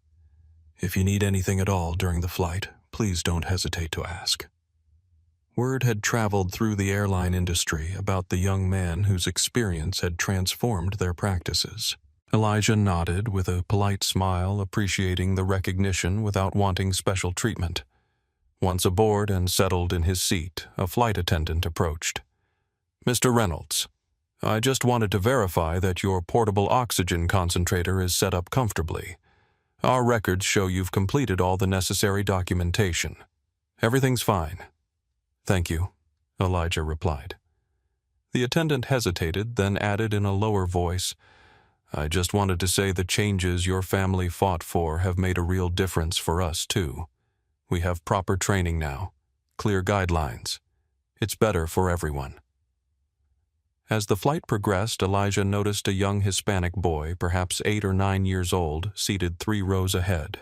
"If you need anything at all during the flight, please don't hesitate to ask." Word had traveled through the airline industry about the young man whose experience had transformed their practices. Elijah nodded with a polite smile, appreciating the recognition without wanting special treatment. Once aboard and settled in his seat, a flight attendant approached. "Mr. Reynolds, I just wanted to verify that your portable oxygen concentrator is set up comfortably. Our records show you've completed all the necessary documentation. Everything's fine." "Thank you," Elijah replied. The attendant hesitated, then added in a lower voice, I just wanted to say the changes your family fought for have made a real difference for us, too. We have proper training now, clear guidelines. It's better for everyone. As the flight progressed, Elijah noticed a young Hispanic boy, perhaps 8 or 9 years old, seated 3 rows ahead.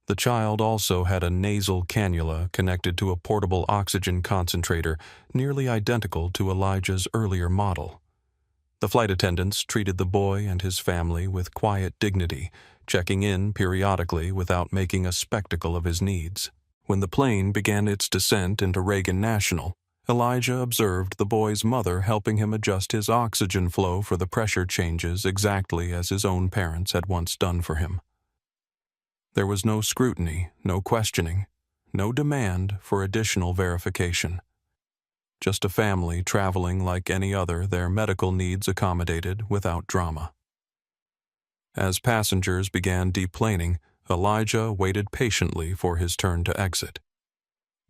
The child also had a nasal cannula connected to a portable oxygen concentrator nearly identical to Elijah's earlier model. The flight attendants treated the boy and his family with quiet dignity, checking in periodically without making a spectacle of his needs. When the plane began its descent into Reagan National, Elijah observed the boy's mother helping him adjust his oxygen flow for the pressure changes exactly as his own parents had once done for him. There was no scrutiny, no questioning, no demand for additional verification. Just a family traveling like any other, their medical needs accommodated without drama. As passengers began deplaning, Elijah waited patiently for his turn to exit.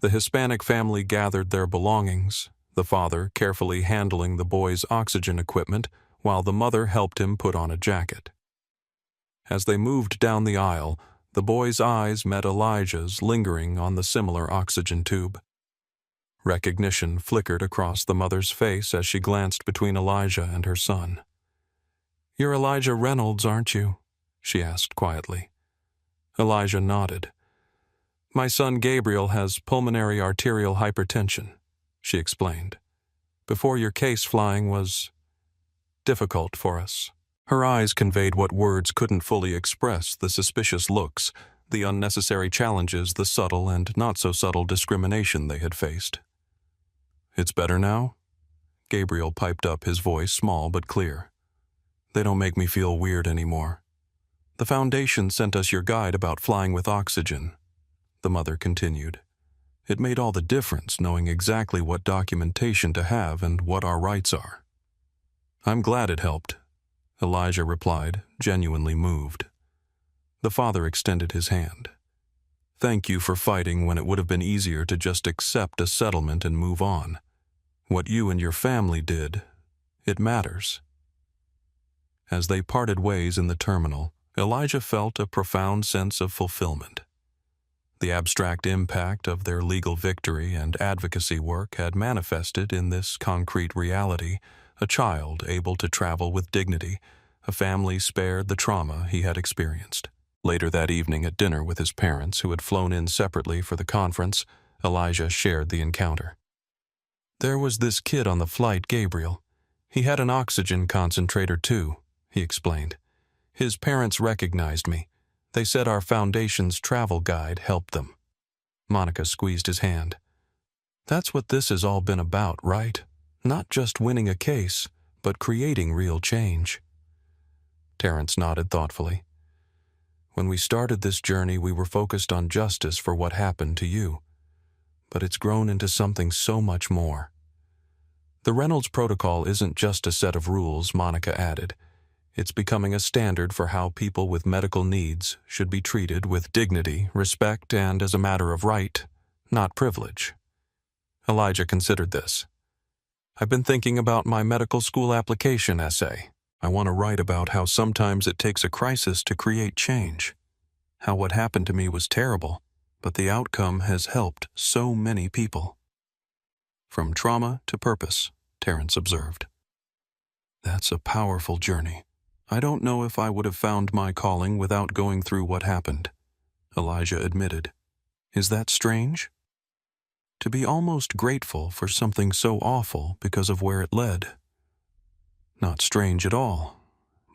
The Hispanic family gathered their belongings, the father carefully handling the boy's oxygen equipment while the mother helped him put on a jacket. As they moved down the aisle, the boy's eyes met Elijah's lingering on the similar oxygen tube. Recognition flickered across the mother's face as she glanced between Elijah and her son. "You're Elijah Reynolds, aren't you?" she asked quietly. Elijah nodded. "My son Gabriel has pulmonary arterial hypertension," she explained. "Before your case flying was difficult for us." Her eyes conveyed what words couldn't fully express: the suspicious looks, the unnecessary challenges, the subtle and not-so-subtle discrimination they had faced. "It's better now?" Gabriel piped up, his voice small but clear. "They don't make me feel weird anymore. The Foundation sent us your guide about flying with oxygen," the mother continued. "It made all the difference knowing exactly what documentation to have and what our rights are." "I'm glad it helped," Elijah replied, genuinely moved. The father extended his hand. "Thank you for fighting when it would have been easier to just accept a settlement and move on. What you and your family did, it matters." As they parted ways in the terminal, Elijah felt a profound sense of fulfillment. The abstract impact of their legal victory and advocacy work had manifested in this concrete reality: a child able to travel with dignity, a family spared the trauma he had experienced. Later that evening at dinner with his parents, who had flown in separately for the conference, Elijah shared the encounter. "There was this kid on the flight, Gabriel. He had an oxygen concentrator too," he explained. "His parents recognized me. They said our Foundation's travel guide helped them." Monica squeezed his hand. "That's what this has all been about, right? Not just winning a case, but creating real change." Terrence nodded thoughtfully. "When we started this journey, we were focused on justice for what happened to you. But it's grown into something so much more. The Reynolds Protocol isn't just a set of rules," Monica added. "It's becoming a standard for how people with medical needs should be treated with dignity, respect, and as a matter of right, not privilege." Elijah considered this. "I've been thinking about my medical school application essay. I want to write about how sometimes it takes a crisis to create change. How what happened to me was terrible, but the outcome has helped so many people." "From trauma to purpose," Terrence observed. "That's a powerful journey. I don't know if I would have found my calling without going through what happened," Elijah admitted. "Is that strange? To be almost grateful for something so awful because of where it led." "Not strange at all,"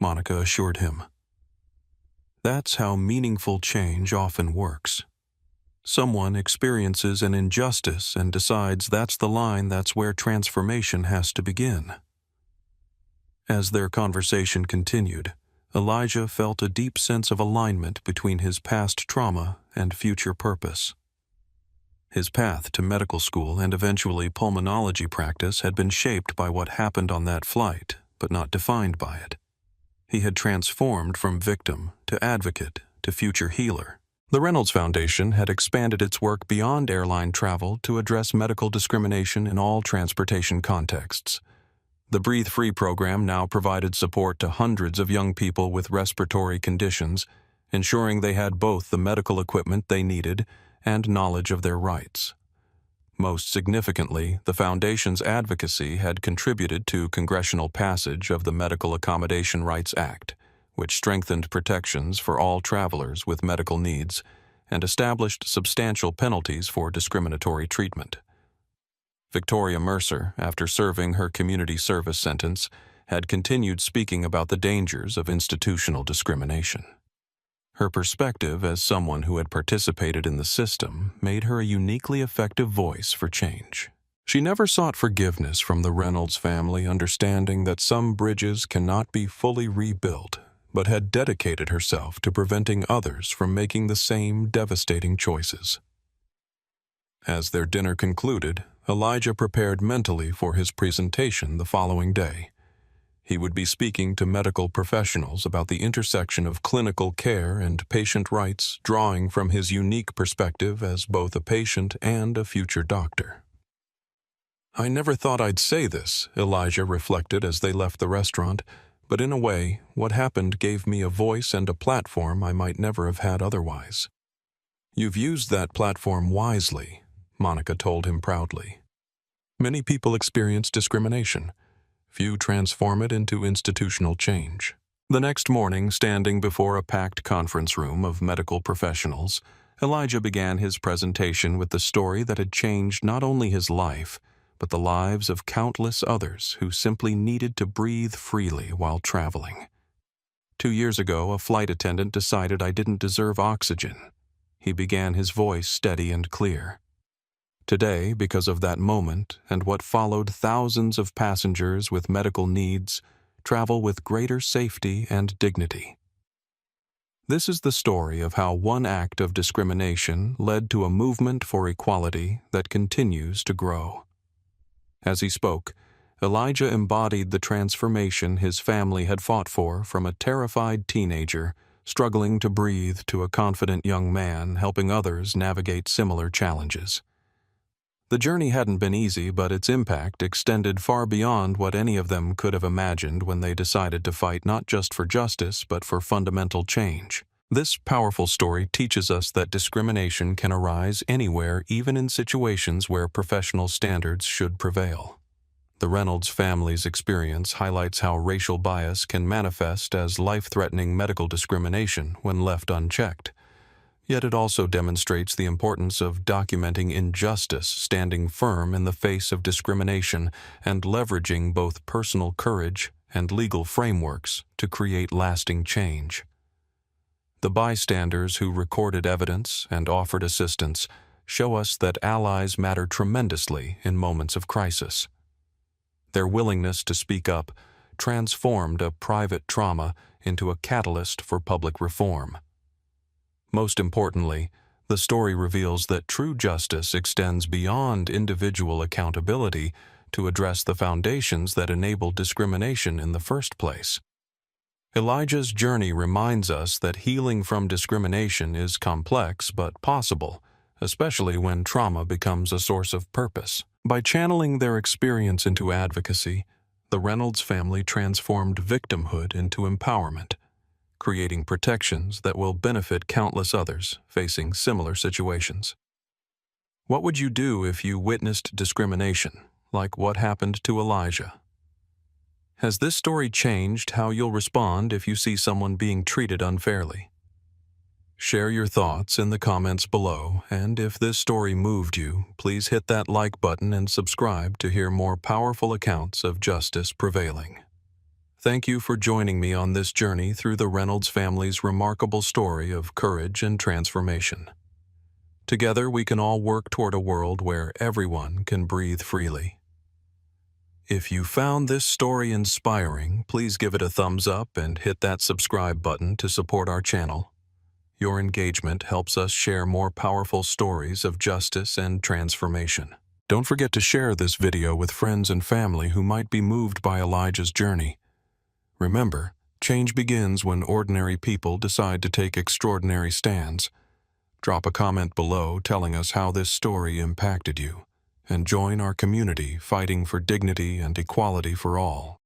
Monica assured him. "That's how meaningful change often works. Someone experiences an injustice and decides that's the line, that's where transformation has to begin." As their conversation continued, Elijah felt a deep sense of alignment between his past trauma and future purpose. His path to medical school and eventually pulmonology practice had been shaped by what happened on that flight, but not defined by it. He had transformed from victim to advocate to future healer. The Reynolds Foundation had expanded its work beyond airline travel to address medical discrimination in all transportation contexts. The Breathe Free program now provided support to hundreds of young people with respiratory conditions, ensuring they had both the medical equipment they needed and knowledge of their rights. Most significantly, the Foundation's advocacy had contributed to congressional passage of the Medical Accommodation Rights Act, which strengthened protections for all travelers with medical needs and established substantial penalties for discriminatory treatment. Victoria Mercer, after serving her community service sentence, had continued speaking about the dangers of institutional discrimination. Her perspective as someone who had participated in the system made her a uniquely effective voice for change. She never sought forgiveness from the Reynolds family, understanding that some bridges cannot be fully rebuilt, but had dedicated herself to preventing others from making the same devastating choices. As their dinner concluded, Elijah prepared mentally for his presentation the following day. He would be speaking to medical professionals about the intersection of clinical care and patient rights, drawing from his unique perspective as both a patient and a future doctor. "I never thought I'd say this," Elijah reflected as they left the restaurant, "but in a way, what happened gave me a voice and a platform I might never have had otherwise." "You've used that platform wisely," Monica told him proudly. "Many people experience discrimination. Few transform it into institutional change." The next morning, standing before a packed conference room of medical professionals, Elijah began his presentation with the story that had changed not only his life, but the lives of countless others who simply needed to breathe freely while traveling. 2 years ago, a flight attendant decided I didn't deserve oxygen. He began, his voice steady and clear. Today, because of that moment and what followed, thousands of passengers with medical needs travel with greater safety and dignity. This is the story of how one act of discrimination led to a movement for equality that continues to grow. As he spoke, Elijah embodied the transformation his family had fought for, from a terrified teenager struggling to breathe to a confident young man helping others navigate similar challenges. The journey hadn't been easy, but its impact extended far beyond what any of them could have imagined when they decided to fight not just for justice, but for fundamental change. This powerful story teaches us that discrimination can arise anywhere, even in situations where professional standards should prevail. The Reynolds family's experience highlights how racial bias can manifest as life-threatening medical discrimination when left unchecked. Yet it also demonstrates the importance of documenting injustice, standing firm in the face of discrimination, and leveraging both personal courage and legal frameworks to create lasting change. The bystanders who recorded evidence and offered assistance show us that allies matter tremendously in moments of crisis. Their willingness to speak up transformed a private trauma into a catalyst for public reform. Most importantly, the story reveals that true justice extends beyond individual accountability to address the foundations that enable discrimination in the first place. Elijah's journey reminds us that healing from discrimination is complex but possible, especially when trauma becomes a source of purpose. By channeling their experience into advocacy, the Reynolds family transformed victimhood into empowerment, creating protections that will benefit countless others facing similar situations. What would you do if you witnessed discrimination, like what happened to Elijah? Has this story changed how you'll respond if you see someone being treated unfairly? Share your thoughts in the comments below, and if this story moved you, please hit that like button and subscribe to hear more powerful accounts of justice prevailing. Thank you for joining me on this journey through the Reynolds family's remarkable story of courage and transformation. Together, we can all work toward a world where everyone can breathe freely. If you found this story inspiring, please give it a thumbs up and hit that subscribe button to support our channel. Your engagement helps us share more powerful stories of justice and transformation. Don't forget to share this video with friends and family who might be moved by Elijah's journey. Remember, change begins when ordinary people decide to take extraordinary stands. Drop a comment below telling us how this story impacted you. and join our community fighting for dignity and equality for all.